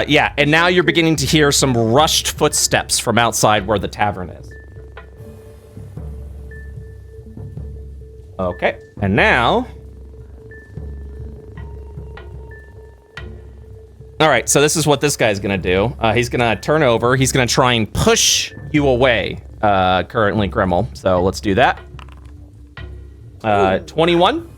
Yeah, and now you're beginning to hear some rushed footsteps from outside where the tavern is. Okay, and now... All right, so this is what this guy's gonna do. He's gonna turn over. He's gonna try and push you away, currently, Gremmel. So let's do that. 21.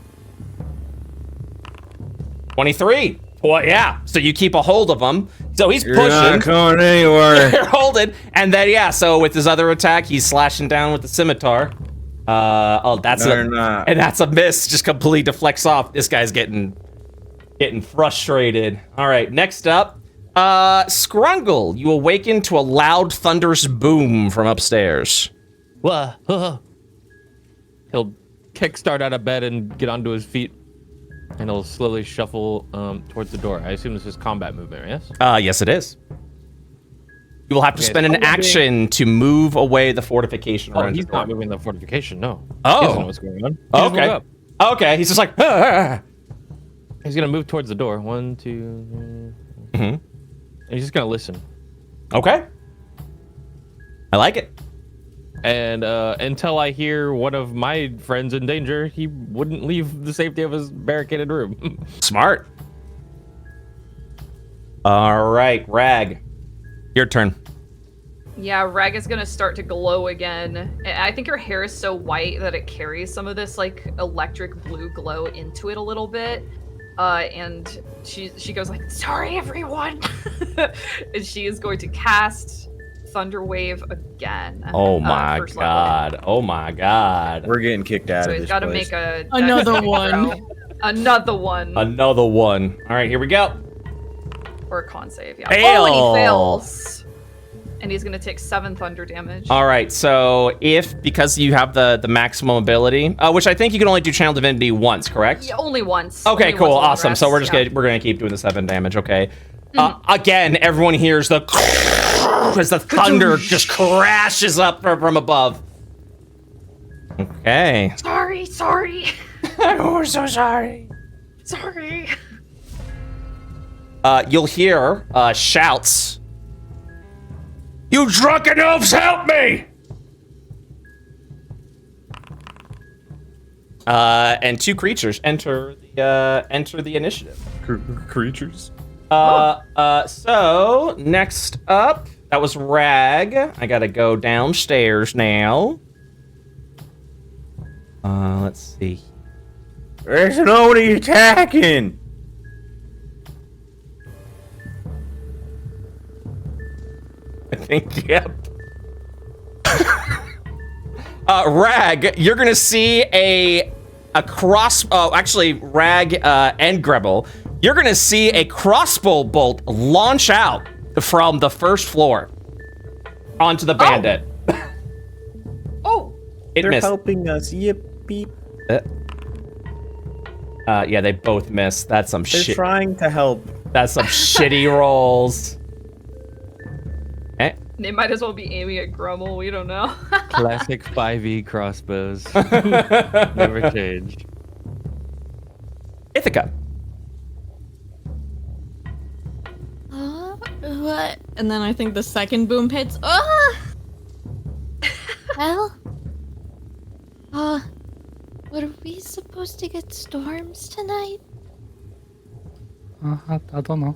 23. Well, yeah, so you keep a hold of him. So he's You're pushing. not going anywhere. You're holding. And then, yeah, so with his other attack, he's slashing down with the scimitar. That's No, you're not. and that's a miss. Just completely deflects off. This guy's getting frustrated. All right, next up, Scrungle. You awaken to a loud, thunderous boom from upstairs. Whoa. He'll kickstart out of bed and get onto his feet, and he'll slowly shuffle towards the door. I assume this is combat movement, yes? Yes, it is. You will have to Okay, spend so an action to move away the fortification. Oh, around he's the door. not moving the fortification, no. Oh. He doesn't know what's going on. He just woke Okay. up. Okay, he's just like, ah. He's gonna move towards the door. 1, 2, 3. Mhm. And he's just gonna listen. Okay. I like it. And until I hear one of my friends in danger, he wouldn't leave the safety of his barricaded room. Smart. All right, Rag. Your turn. Yeah, Rag is gonna start to glow again. I think her hair is so white that it carries some of this like electric blue glow into it a little bit. And she goes like, "Sorry, everyone," and she is going to cast Thunder Wave again. Oh my first level. god. Oh my god. We're getting kicked out So of he's this got to place. make a Another dex saving one. throw. Another one. Another one. All right, here we go. Or a con save, yeah. Fail. Oh, and he fails. And he's gonna take 7 thunder damage. All right, so because you have the maximum ability, which I think you can only do Channel Divinity once, correct? Yeah, only once. Okay, Only cool, once a long awesome. rest, So we're just yeah. gonna keep doing the 7 damage, okay? Again, everyone hears the as the thunder just crashes up from above. Okay. Sorry. Oh, so sorry. Sorry. You'll hear shouts. You drunken elves, help me! And 2 creatures enter the initiative. Creatures. So next up, that was Rag. I gotta go downstairs now. Let's see. There's nobody attacking. I think, yep. Rag, you're gonna see a cross. Oh, actually, Rag and Grebel, you're gonna see a crossbow bolt launch out from the first floor onto the bandit. Oh, It They're missed. helping us. Yip beep. Yeah, they both missed. That's some They're shit. trying to help. That's some shitty rolls. Eh? they might as well be aiming at Grummel. We don't know. Classic 5e crossbows. Never change. Ithaca. What? And then I think the second boom hits. Oh! Well, were we supposed to get storms tonight? I don't know.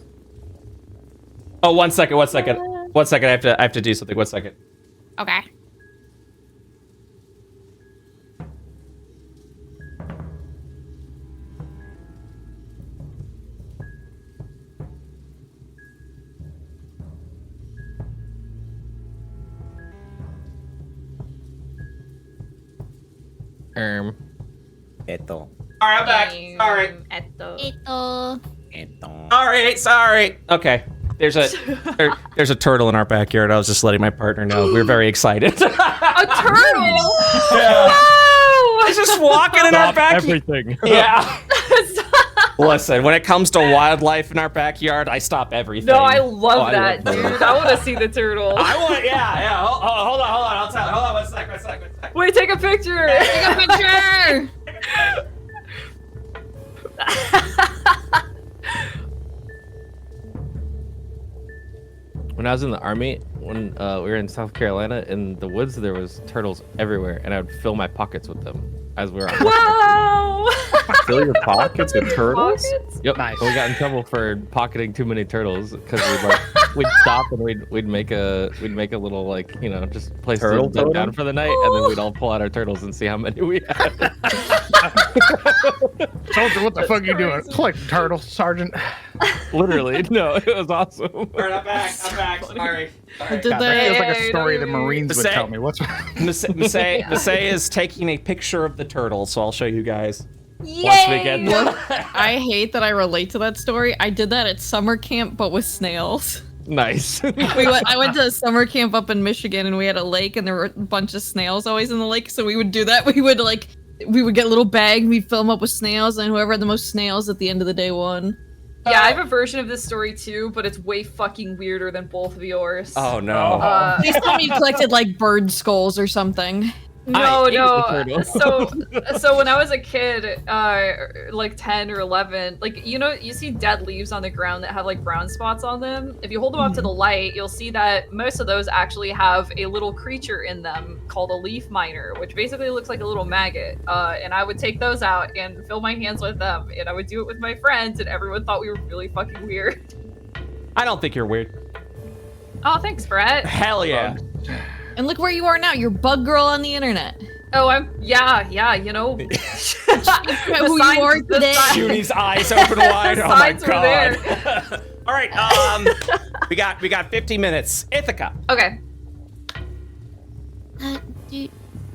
Oh, 1 second. 1 second. 1 second. I have to do something. 1 second. Okay. Eto. All right, I'm back. Sorry. Eto. Ito. All right, sorry. Okay. There's a turtle in our backyard. I was just letting my partner know. We're very excited. A turtle. Yeah. Wow. He's just walking in our backyard. Everything. Yeah. Listen, when it comes to wildlife in our backyard, I stop everything. No, I love that, love dude. I want to see the turtle. Yeah. Hold on. I'll tell you. Hold on, one sec. Wait, take a picture. Take a picture. When I was in the army, when we were in South Carolina, in the woods, there was turtles everywhere, and I would fill my pockets with them as we were on. Wow. Fill your pockets with turtles? Pockets? Yep. Nice. We got in trouble for pocketing too many turtles because we'd stop and we'd make a little just place Turtle them down totem? for the night, and then we'd all pull out our turtles and see how many we had. Soldier, what the fuck are you doing? Collect turtle, Sergeant. Literally, no, it was awesome. All right, I'm back. Sorry. I did God, that feels like a Hey, story the don't Marines would Say- tell me. What's Masay is taking a picture of the turtle, so I'll show you guys once we get Yay. there. I hate that I relate to that story. I did that at summer camp, but with snails. Nice. I went to a summer camp up in Michigan, and we had a lake, and there were a bunch of snails always in the lake. So we would do that. We would get a little bag, we'd fill them up with snails, and whoever had the most snails at the end of the day won. Yeah, I have a version of this story too, but it's way fucking weirder than both of yours. Oh no. Please tell me you collected like bird skulls or something. No, I ate the no. turtle. So when I was a kid, like 10 or 11, like, you see dead leaves on the ground that have like brown spots on them. If you hold them up to the light, you'll see that most of those actually have a little creature in them called a leaf miner, which basically looks like a little maggot. And I would take those out and fill my hands with them, and I would do it with my friends, and everyone thought we were really fucking weird. I don't think you're weird. Oh, thanks, Brett. Hell yeah. And look where you are now. You're bug girl on the internet. Oh, yeah, you know. Who you are today. Junie's eyes open wide. Oh my Signs were there. god. All right. We got 50 minutes. Ithaca. Okay.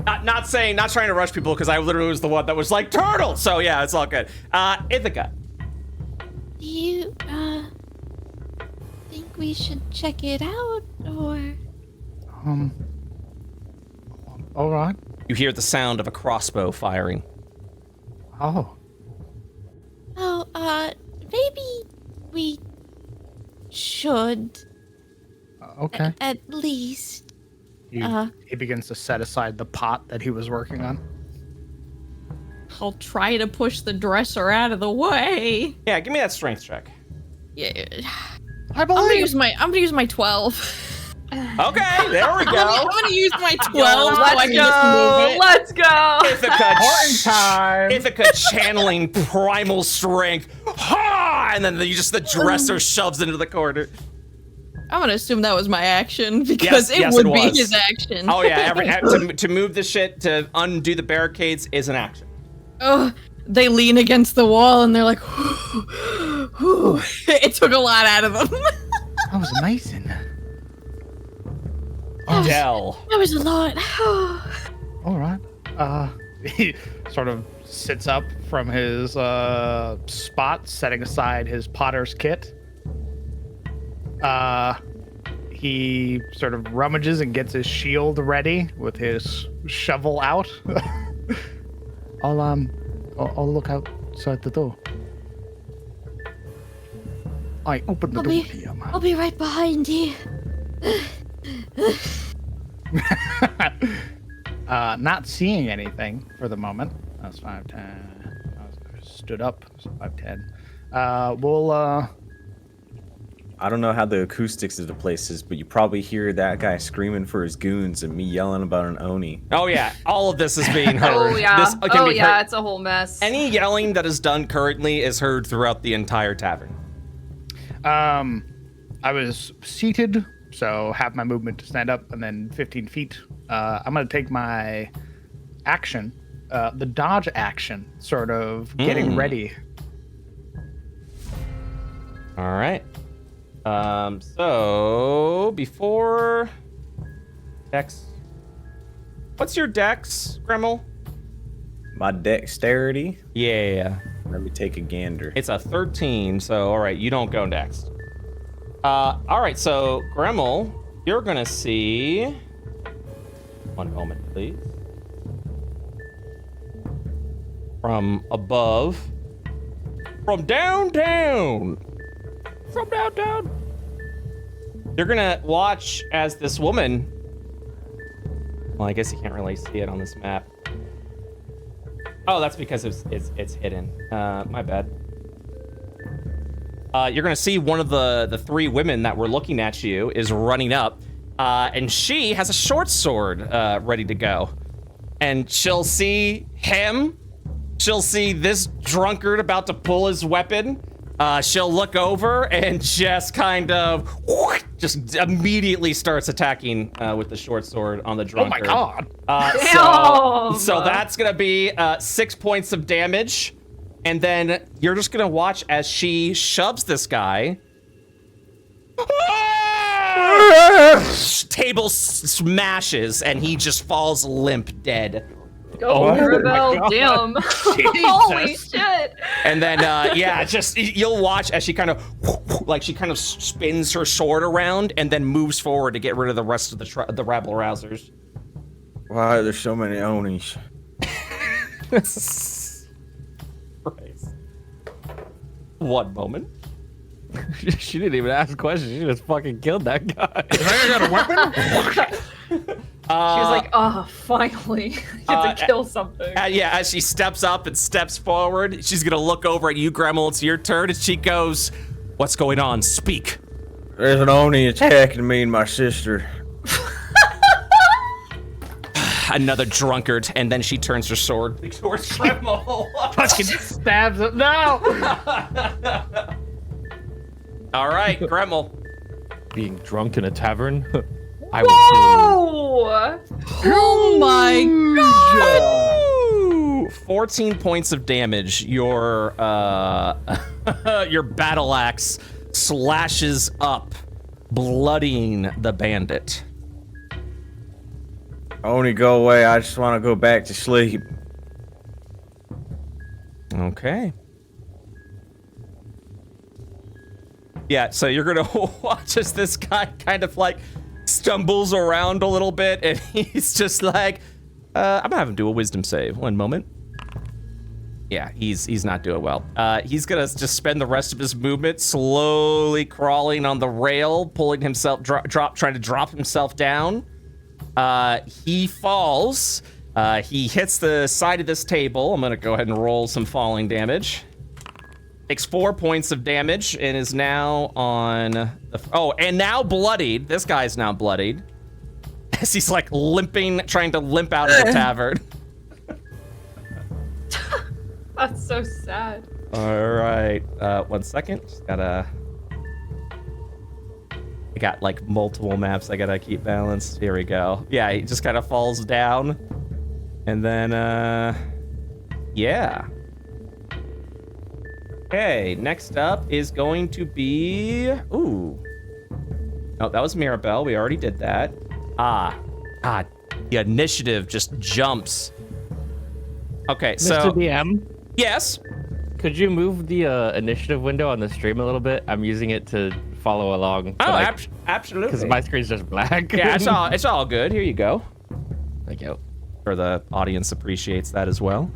Not trying to rush people because I literally was the one that was like turtle. So yeah, it's all good. Ithaca. Do you think we should check it out, or? all right. You hear the sound of a crossbow firing. Oh. Oh, maybe we should Okay. at least. He begins to set aside the pot that he was working on. I'll try to push the dresser out of the way. Yeah, give me that strength check. Yeah. I I'm gonna believe. use my 12. Okay, there we go. I'm gonna use my 12 so I Let's can just move go. it. Let's go. Party time. Ithaca channeling primal strength. Ha! And then the dresser shoves into the corner. I'm gonna assume that was my action because Yes, it would it be was. his action. Oh yeah, to move the shit, to undo the barricades is an action. Oh, they lean against the wall and they're like, it took a lot out of them. That was amazing. Dell. That was a lot. All right. He sort of sits up from his spot, setting aside his potter's kit. He sort of rummages and gets his shield ready with his shovel out. I'll look outside the door. I open the door here, man. I'll be right behind you. Not seeing anything for the moment. That's 5'10". I stood up. So 5'10". We'll I don't know how the acoustics of the place is, but you probably hear that guy screaming for his goons and me yelling about an Oni. Oh yeah, all of this is being heard. Oh yeah. This can be heard. It's a whole mess. Any yelling that is done currently is heard throughout the entire tavern. I was seated, so have my movement to stand up, and then 15 feet. I'm gonna take my action, the dodge action, sort of getting ready. All right. So before Dex, what's your Dex, Gremmel? My dexterity, Yeah. Let me take a gander. It's a 13, so all right, you don't go next. All right, so Gremmel, you're gonna see. One moment, please. From above. From downtown. From downtown. You're gonna watch as this woman. Well, I guess you can't really see it on this map. Oh, that's because it's hidden. My bad. You're gonna see one of the three women that were looking at you is running up, and she has a short sword ready to go. And she'll see him. She'll see this drunkard about to pull his weapon. She'll look over and just kind of just immediately starts attacking with the short sword on the drunkard. Oh my god! So that's gonna be 6 points of damage, and then you're just gonna watch as she shoves this guy. Table smashes, and he just falls limp dead. Go, Mirabelle, damn. Holy shit. And then, you'll watch as she kind of spins her sword around and then moves forward to get rid of the rest of the rabble rousers. Why are there so many Onis? Christ. One moment. She didn't even ask questions. She just fucking killed that guy. I got a weapon? She was like, oh, finally. Get to kill something. As she steps up and steps forward, she's gonna look over at you, Gremmel. It's your turn, and she goes, "What's going on? Speak." There's an Oni attacking me and my sister. Another drunkard, and then she turns her sword towards Gremmel. Fucking stabs him. No! All right, Gremmel. Being drunk in a tavern? I Whoa! Oh my god! 14 points of damage. Your battle axe slashes up, bloodying the bandit. Oni, go away. I just want to go back to sleep. Okay. Yeah, so you're gonna watch as this guy kind of like stumbles around a little bit, and he's just like, I'm gonna have him do a wisdom save. One moment. Yeah, he's not doing well. He's gonna just spend the rest of his movement slowly crawling on the rail, pulling himself, trying to drop himself down. He falls. He hits the side of this table. I'm gonna go ahead and roll some falling damage. Takes 4 points of damage and is now on and now bloodied. This guy's now bloodied as he's like limping, trying to limp out of the tavern. That's so sad. All right, 1 second. Just gotta. I got like multiple maps I gotta keep balanced. Here we go. Yeah, he just kind of falls down, and then yeah. Okay, next up is going to be... Ooh. Oh, that was Mirabelle. We already did that. God. The initiative just jumps. Okay, so... Mr. DM? Yes? Could you move the initiative window on the stream a little bit? I'm using it to follow along. Oh, absolutely. Because my screen's just black. Yeah, it's all good. Here you go. Thank you. Sure the audience appreciates that as well.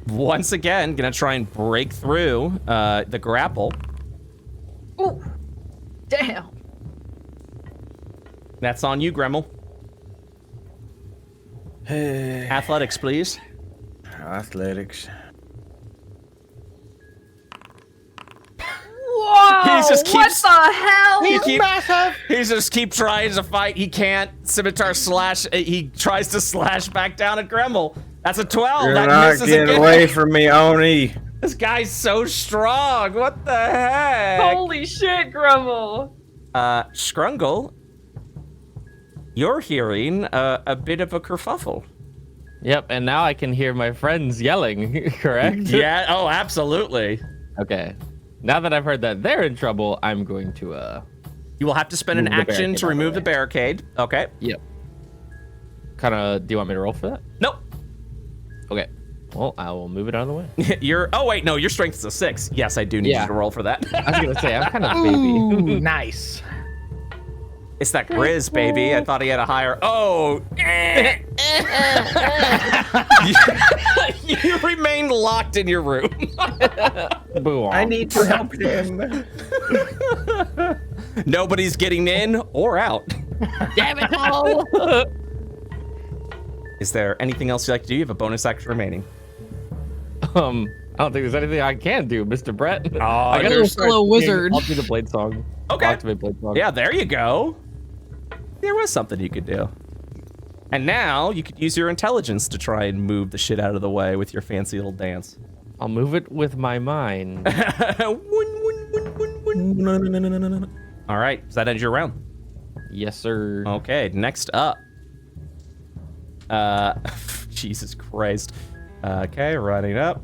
Once again, gonna try and break through the grapple. Ooh, damn. That's on you, Gremmel. Athletics, please. Athletics. Whoa! What the hell? He just keep trying to fight. He can't. Scimitar slash. He tries to slash back down at Gremmel. That's a 12. You're that not misses getting again. away from me, Oni. This guy's so strong. What the heck? Holy shit, Gremmel. Scrungle, you're hearing a bit of a kerfuffle. Yep, and now I can hear my friends yelling, correct? Yeah, oh, absolutely. Okay. Now that I've heard that they're in trouble, I'm going to, You will have to spend an Move the action barricade to out of the remove the way. barricade. Okay. Yep. Kind of, do you want me to roll for that? Nope. Okay. Well, I will move it out of the way. Oh wait, no, your strength is a 6. Yes, I do need you to roll for that. I was gonna say I'm kind of baby. Ooh, nice. It's that Grizz, baby. I thought he had a higher. Oh. You remain locked in your room. I need to help him. Nobody's getting in or out. Damn it all! Is there anything else you'd like to do? You have a bonus action remaining. I don't think there's anything I can do, Mr. Brett. I You're still a wizard. I'll do the blade song. Okay. I'll activate blade song. Yeah, there you go. There was something you could do. And now you could use your intelligence to try and move the shit out of the way with your fancy little dance. I'll move it with my mind. All right, does that end your round? Yes, sir. Okay, next up. Jesus Christ. Okay, running up.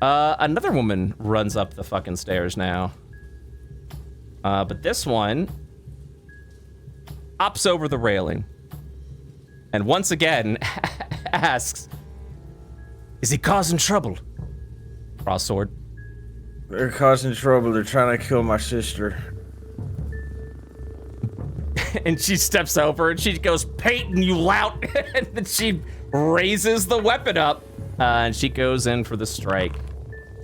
Another woman runs up the fucking stairs now. But this one hops over the railing and once again asks, "Is he causing trouble?" Cross sword. They're causing trouble. They're trying to kill my sister. And she steps over and she goes, "Peyton, you lout!" And then she raises the weapon up and she goes in for the strike.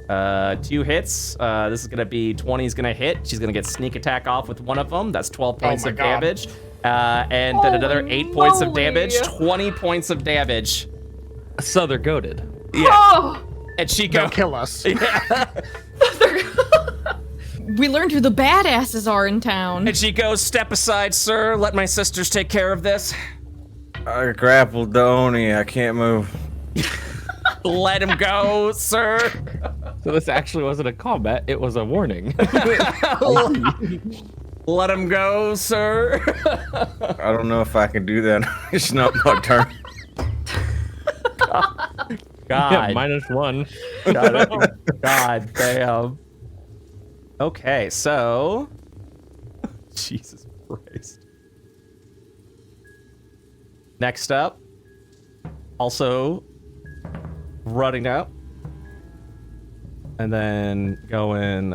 2 hits. This is gonna be 20 is gonna hit. She's gonna get sneak attack off with one of them. That's 12 points of damage. And then another 8 points of damage. 20 points of damage. So they're goaded. Yeah. Oh! And she They'll goes. kill us. Yeah. We learned who the badasses are in town. And she goes, "Step aside, sir. Let my sisters take care of this." I grappled the Oni. I can't move. Let him go, sir. So this actually wasn't a combat, it was a warning. Let him go, sir. I don't know if I can do that. It's not my turn. God. Yeah, -1. God damn. Okay, so. Jesus Christ. Next up. Also running out. And then going.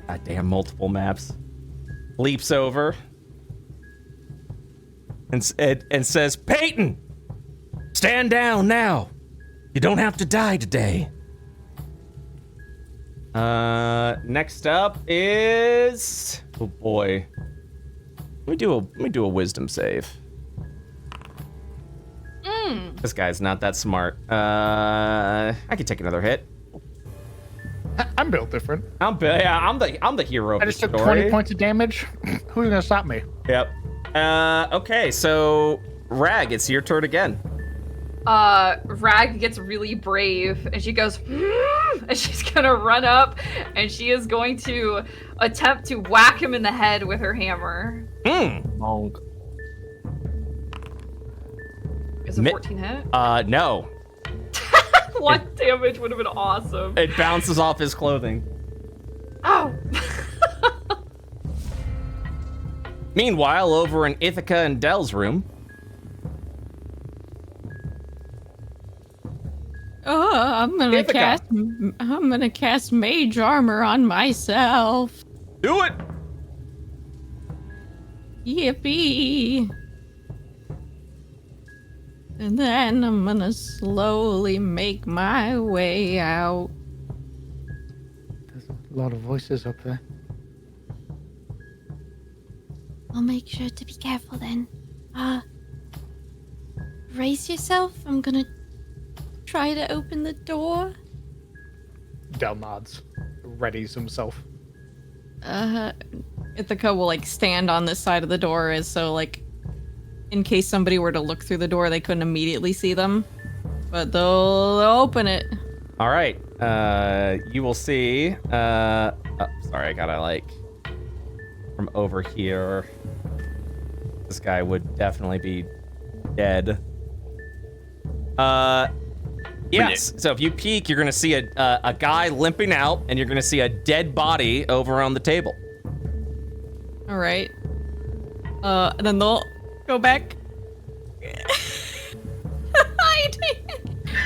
God damn, multiple maps. Leaps over. And says, "Peyton, stand down now. You don't have to die today." Next up is, oh boy, let me do a wisdom save. This guy's not that smart. I can take another hit. I'm built different. I'm the hero of I the just took story. 20 points of damage. Who's gonna stop me? Yep. Okay, so Rag, it's your turn again. Rag gets really brave and she goes, and she's gonna run up and she is going to attempt to whack him in the head with her hammer. Bonk. Is a 14 hit? No. 1 damage would have been awesome. It bounces off his clothing. Oh! Meanwhile, over in Ithaca and Dell's room. I'm gonna cast mage armor on myself. Do it! Yippee! And then I'm gonna slowly make my way out. There's a lot of voices up there. I'll make sure to be careful then. Raise yourself. I'm gonna try to open the door. Del nods. Readies himself. Ithaca will stand on this side of the door as so in case somebody were to look through the door, they couldn't immediately see them. But they'll open it. All right. You will see. Sorry, I gotta from over here. This guy would definitely be dead. Yes. So if you peek, you're gonna see a guy limping out, and you're gonna see a dead body over on the table. All right. And then they'll go back. Hiding.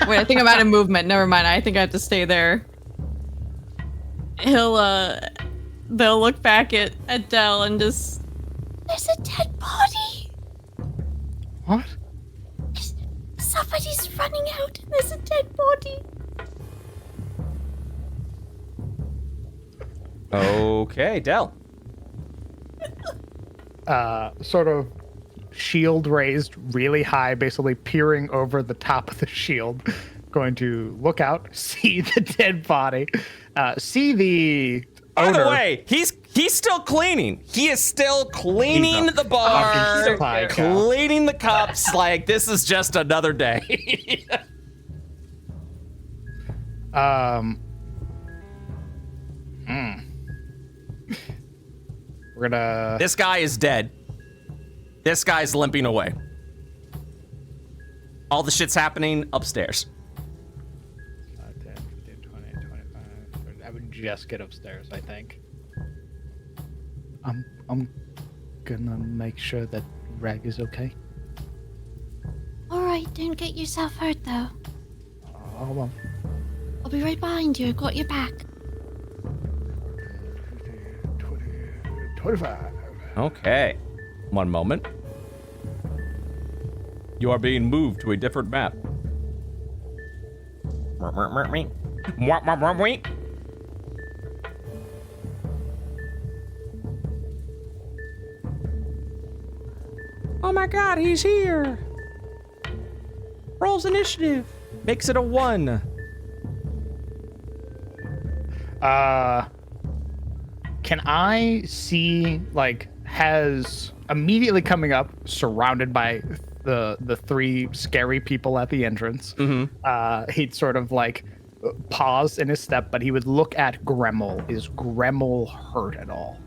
Wait, I think I'm out of movement. Never mind. I think I have to stay there. They'll look back at Del and just. There's a dead body. What? Somebody's running out and there's a dead body. Okay, Del. Sort of shield raised really high, basically peering over the top of the shield. Going to look out, see the dead body, see the By owner. the way, he's still cleaning. He is still cleaning the bar, fucking psycho. cleaning the cups. Like, this is just another day. We're gonna. This guy is dead. This guy's limping away. All the shit's happening upstairs. 10, 15, 20, 25. 30. I would just get upstairs, I think. I'm gonna make sure that Reg is okay. All right, don't get yourself hurt though. Hold on. I'll be right behind you. I got your back. 20, 25. Okay. One moment. You are being moved to a different map. Oh my god, he's here. Rolls initiative. Makes it a 1. Can I see, like, has immediately coming up, surrounded by the 3 scary people at the entrance, he'd sort of, like, pause in his step, but he would look at Gremmel. Is Gremmel hurt at all?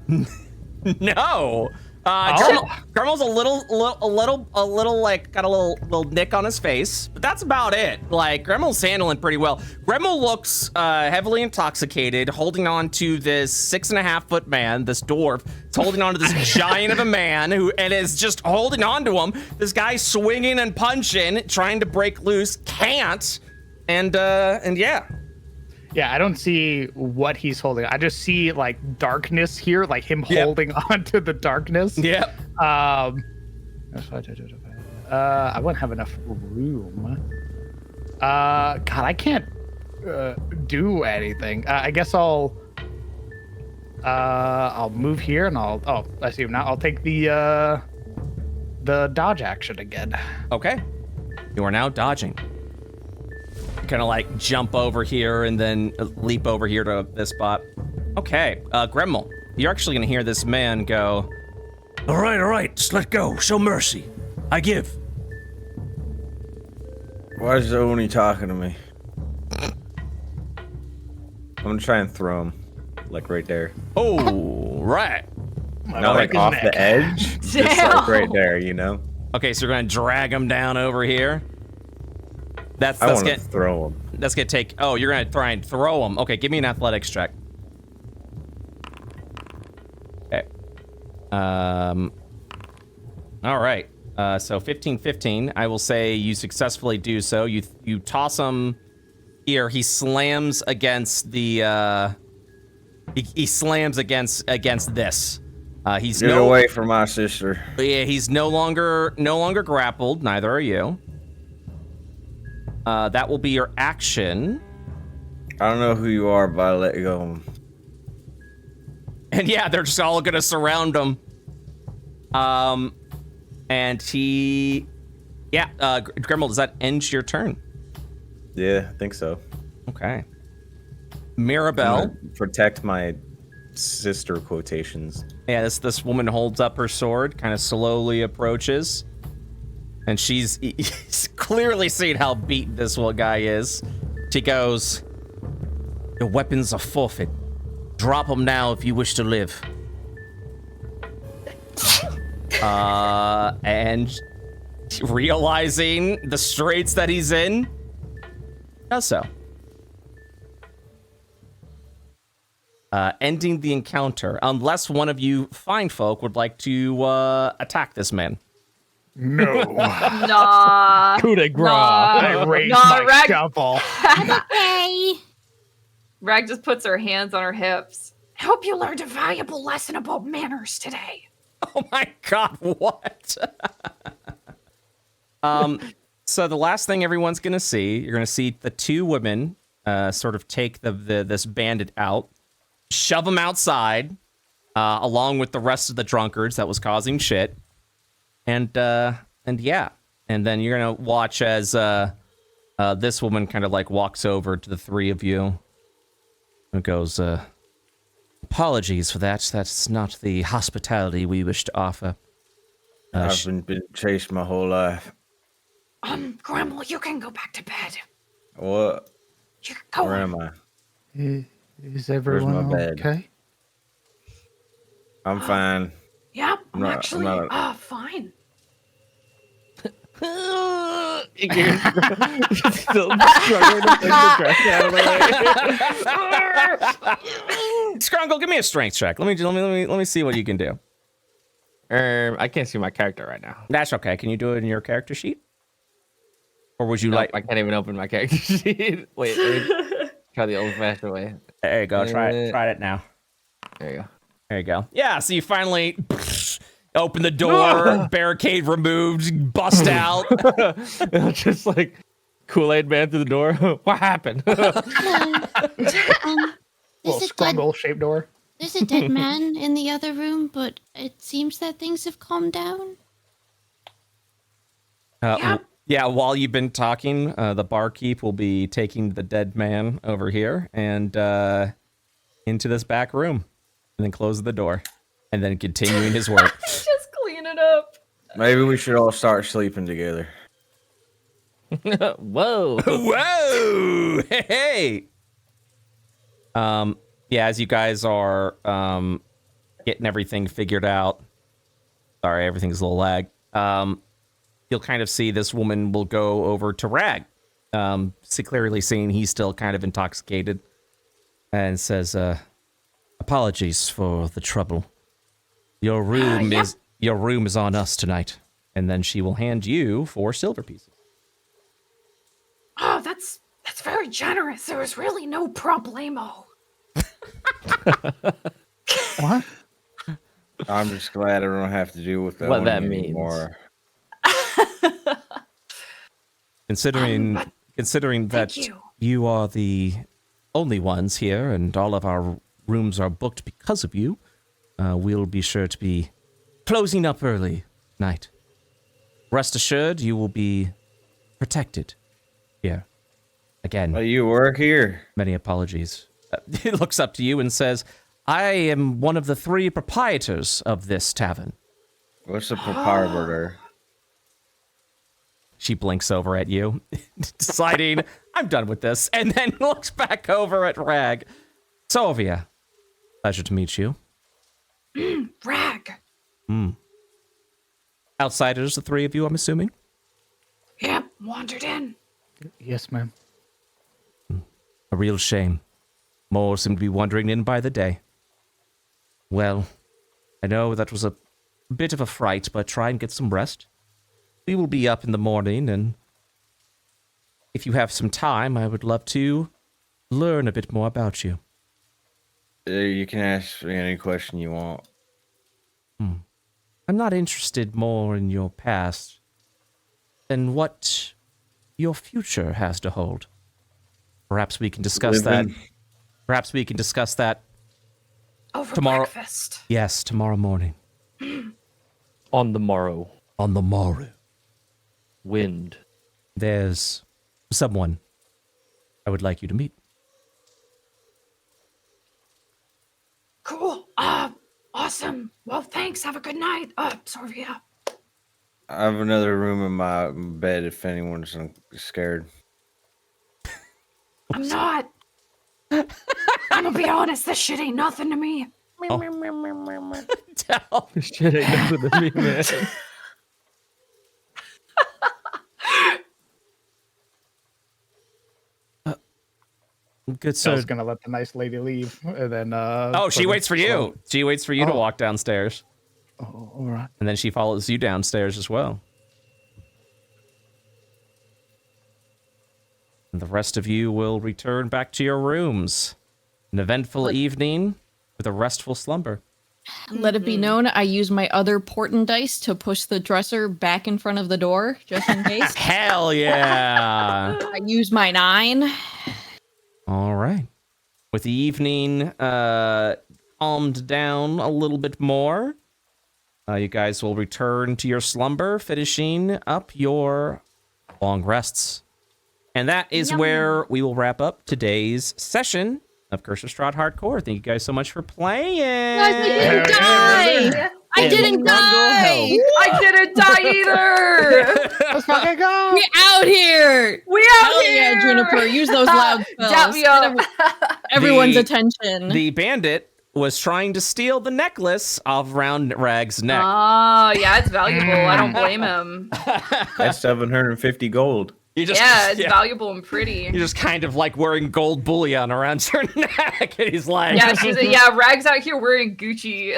No. Gremmel's a little like got a little nick on his face, but that's about it. Like, Gremmel's handling pretty well. Gremmel looks heavily intoxicated, holding on to this 6.5-foot man, this dwarf. It's holding on to this giant of a man and is just holding on to him. This guy swinging and punching, trying to break loose, can't. And yeah. Yeah, I don't see what he's holding. I just see, like, darkness here, like him holding onto the darkness. Yep. I wouldn't have enough room. God, I can't do anything. I guess I'll move here and I see him now. I'll take the dodge action again. Okay. You are now dodging. Kind of like jump over here and then leap over here to this spot. Okay, Gremmel, you're actually gonna hear this man go, All right, just let go. Show mercy. I give. Why is Oni talking to me? I'm gonna try and throw him, like right there. oh, right. Not like off the edge, just like right there, you know? Okay, so you're gonna drag him down over here. I want to throw him. That's gonna take, oh, you're gonna try and throw him. Okay, give me an athletics check. Okay. All right. So 15-15, I will say you successfully do so. You toss him here. He slams against the, he slams against this. He's Get away from my sister. Yeah, he's no longer grappled. Neither are you. That will be your action. I don't know who you are, but I let go. And yeah, they're just all gonna surround him. And he, yeah, Gremmel, does that end your turn? Yeah, I think so. Okay. Mirabelle. Protect my sister quotations. Yeah, this woman holds up her sword, kind of slowly approaches. And she's clearly seen how beaten this one guy is. She goes, "Your weapons are forfeit. Drop them now if you wish to live." And realizing the straits that he's in, does so. Ending the encounter, unless one of you fine folk would like to attack this man. No. Nah. Coup de grace. I raised Nah, my Rag- shovel. Hey. Rag just puts her hands on her hips. I hope you learned a valuable lesson about manners today. Oh my god, what? So the last thing everyone's gonna see, you're gonna see the two women sort of take this bandit out, shove him outside, along with the rest of the drunkards that was causing shit. And yeah. And then you're gonna watch as this woman kind of like walks over to the three of you and goes, apologies for that. That's not the hospitality we wish to offer. I've been chased my whole life. Grandma, you can go back to bed. What? You can go. Where am I? Is everyone my bed? okay? I'm fine. Yeah, I'm not- actually I'm not- fine. You're still struggling to take the dress out of the way. Scrungle, give me a strength check. Let me see what you can do. I can't see my character right now. That's okay. Can you do it in your character sheet? Or would you like? I can't even open my character sheet. Wait, let me try the old-fashioned way. There you go. Try it now. There you go. There you go. Yeah. So you finally open the door, barricade removed, bust out. Just like Kool-Aid man through the door. What happened? Little There's a dead, scrungle-shaped door. there's a dead man in the other room, but it seems that things have calmed down. Yeah. While you've been talking, the barkeep will be taking the dead man over here and into this back room, and then close the door, and then continuing his work. Just clean it up. Maybe we should all start sleeping together. Whoa. Whoa! Hey! Yeah, as you guys are getting everything figured out. Sorry, everything's a little lag. You'll kind of see this woman will go over to Rag. Clearly seeing he's still kind of intoxicated. And says, apologies for the trouble. Your room is on us tonight. And then she will hand you 4 silver pieces. Oh, that's very generous. There was really no problemo. What? I'm just glad I don't have to deal with that. What that means. Anymore. Considering that thank you. you are the only ones here and all of our rooms are booked because of you, we'll be sure to be closing up early tonight. Rest assured, you will be protected here. Again, You work here? many apologies. He looks up to you and says, I am one of the 3 proprietors of this tavern. What's the proprietor? She blinks over at you, deciding, I'm done with this, and then looks back over at Rag. Sylvia, pleasure to meet you. Rag. Outsiders, the 3 of you, I'm assuming? Yep, wandered in. Yes, ma'am. A real shame. More seem to be wandering in by the day. Well, I know that was a bit of a fright, but try and get some rest. We will be up in the morning, and if you have some time, I would love to learn a bit more about you. You can ask me any question you want. I'm not interested more in your past than what your future has to hold. Perhaps we can discuss that. Perhaps we can discuss that Over tomorrow. breakfast. Yes, tomorrow morning. On the morrow. On the morrow. Wind. There's someone I would like you to meet. Cool. Awesome. Well, thanks. Have a good night. Sorvia. I have another room in my bed if anyone's scared. I'm not. I'm gonna be honest. This shit ain't nothing to me. Tell. Shit ain't nothing to me, man. Good So I sir. was gonna let the nice lady leave, and then. Oh, she waits for you. She waits for you to walk downstairs. Oh, all right. And then she follows you downstairs as well. And the rest of you will return back to your rooms. An eventful evening with a restful slumber. Let it be known, I use my other portent dice to push the dresser back in front of the door, just in case. Hell yeah! I use my 9. All right. With the evening calmed down a little bit more, you guys will return to your slumber, finishing up your long rests. And that is where we will wrap up today's session of Curse of Strahd Hardcore. Thank you guys so much for playing. I didn't die! I didn't die! I didn't die either. Let's fucking go! We out here! We out Hell here. yeah, Juniper, use those loud spells. Dap me up. Everyone's The- attention. The bandit was trying to steal the necklace off Round Rag's neck. Oh, yeah, it's valuable. I don't blame him. That's 750 gold. You just, Yeah, it's valuable and pretty. You're just kind of like wearing gold bullion around your neck. And he's like, Yeah, Rag's out here wearing Gucci.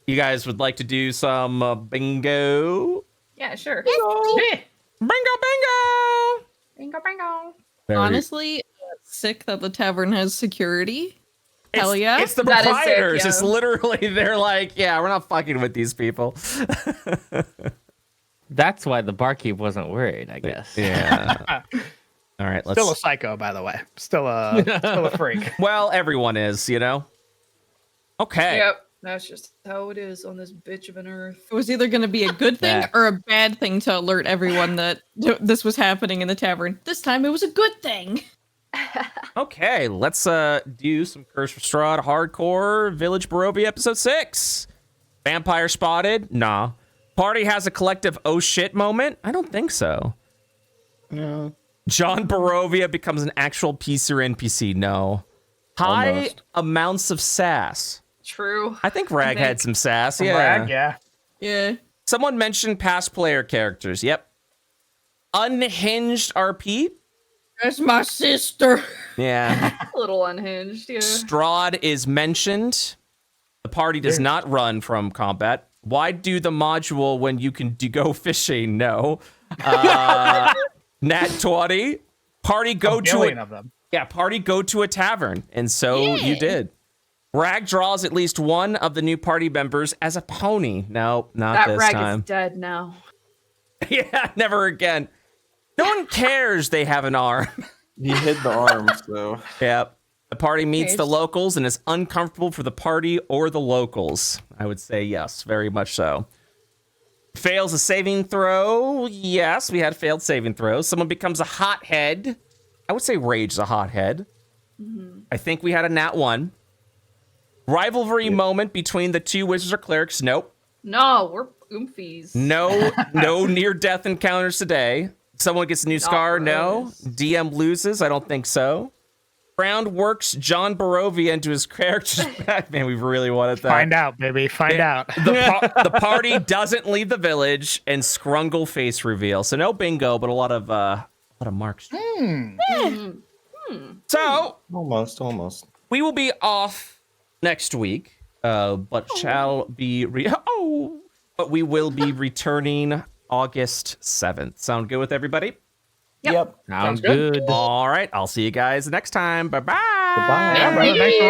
you guys would like to do some bingo? Yeah, sure. Bingo, bingo! Bingo, bingo. Honestly, sick that the tavern has security. Hell yeah. It's the That is sick, proprietors. yeah. It's literally, they're like, yeah, we're not fucking with these people. That's why the barkeep wasn't worried, I guess. Yeah. All right, let's. Still a psycho, by the way. Still a freak. Well, everyone is, you know? Okay. Yep, that's just how it is on this bitch of an earth. It was either going to be a good thing Yeah. or a bad thing to alert everyone that this was happening in the tavern. This time it was a good thing. Okay, let's do some Curse of Strahd Hardcore Village Barovia episode 6. Vampire spotted? Nah. Party has a collective oh shit moment? I don't think so. No. John Barovia becomes an actual PC or NPC? No. High Almost. amounts of sass. True. I think Rag had some sass, yeah. Rag, yeah. Yeah. Someone mentioned past player characters. Yep. Unhinged RP? That's my sister. Yeah. A little unhinged, yeah. Strahd is mentioned. The party does not run from combat. Why do the module when you can go fishing? No. Nat 20. Party go to billion of them. party go to a tavern. And so you did. Rag draws at least one of the new party members as a pony. No, not That this Rag time. is dead now. Yeah, never again. No one cares they have an arm. He hid the arms, though. Yep. The party meets Okay. the locals and is uncomfortable for the party or the locals. I would say yes, very much so. Fails a saving throw. Yes, we had failed saving throws. Someone becomes a hothead. I would say Rage is a hothead. I think we had a nat 1. Rivalry moment between the two wizards or clerics. Nope. No, we're oomfies. No near-death encounters today. Someone gets a new scar. No. gross. DM loses. I don't think so. Crowned works John Barovia into his character's back. Man, we really wanted that. Find out, baby. Find out. The party doesn't leave the village, and Scrungle face reveal. So no bingo, but a lot of marks. So Almost. we will be off next week, but shall be but we will be returning August 7th. Sound good with everybody? Yep. Sounds good. All right, I'll see you guys next time. Bye bye. Goodbye. Yeah, brother. Thanks for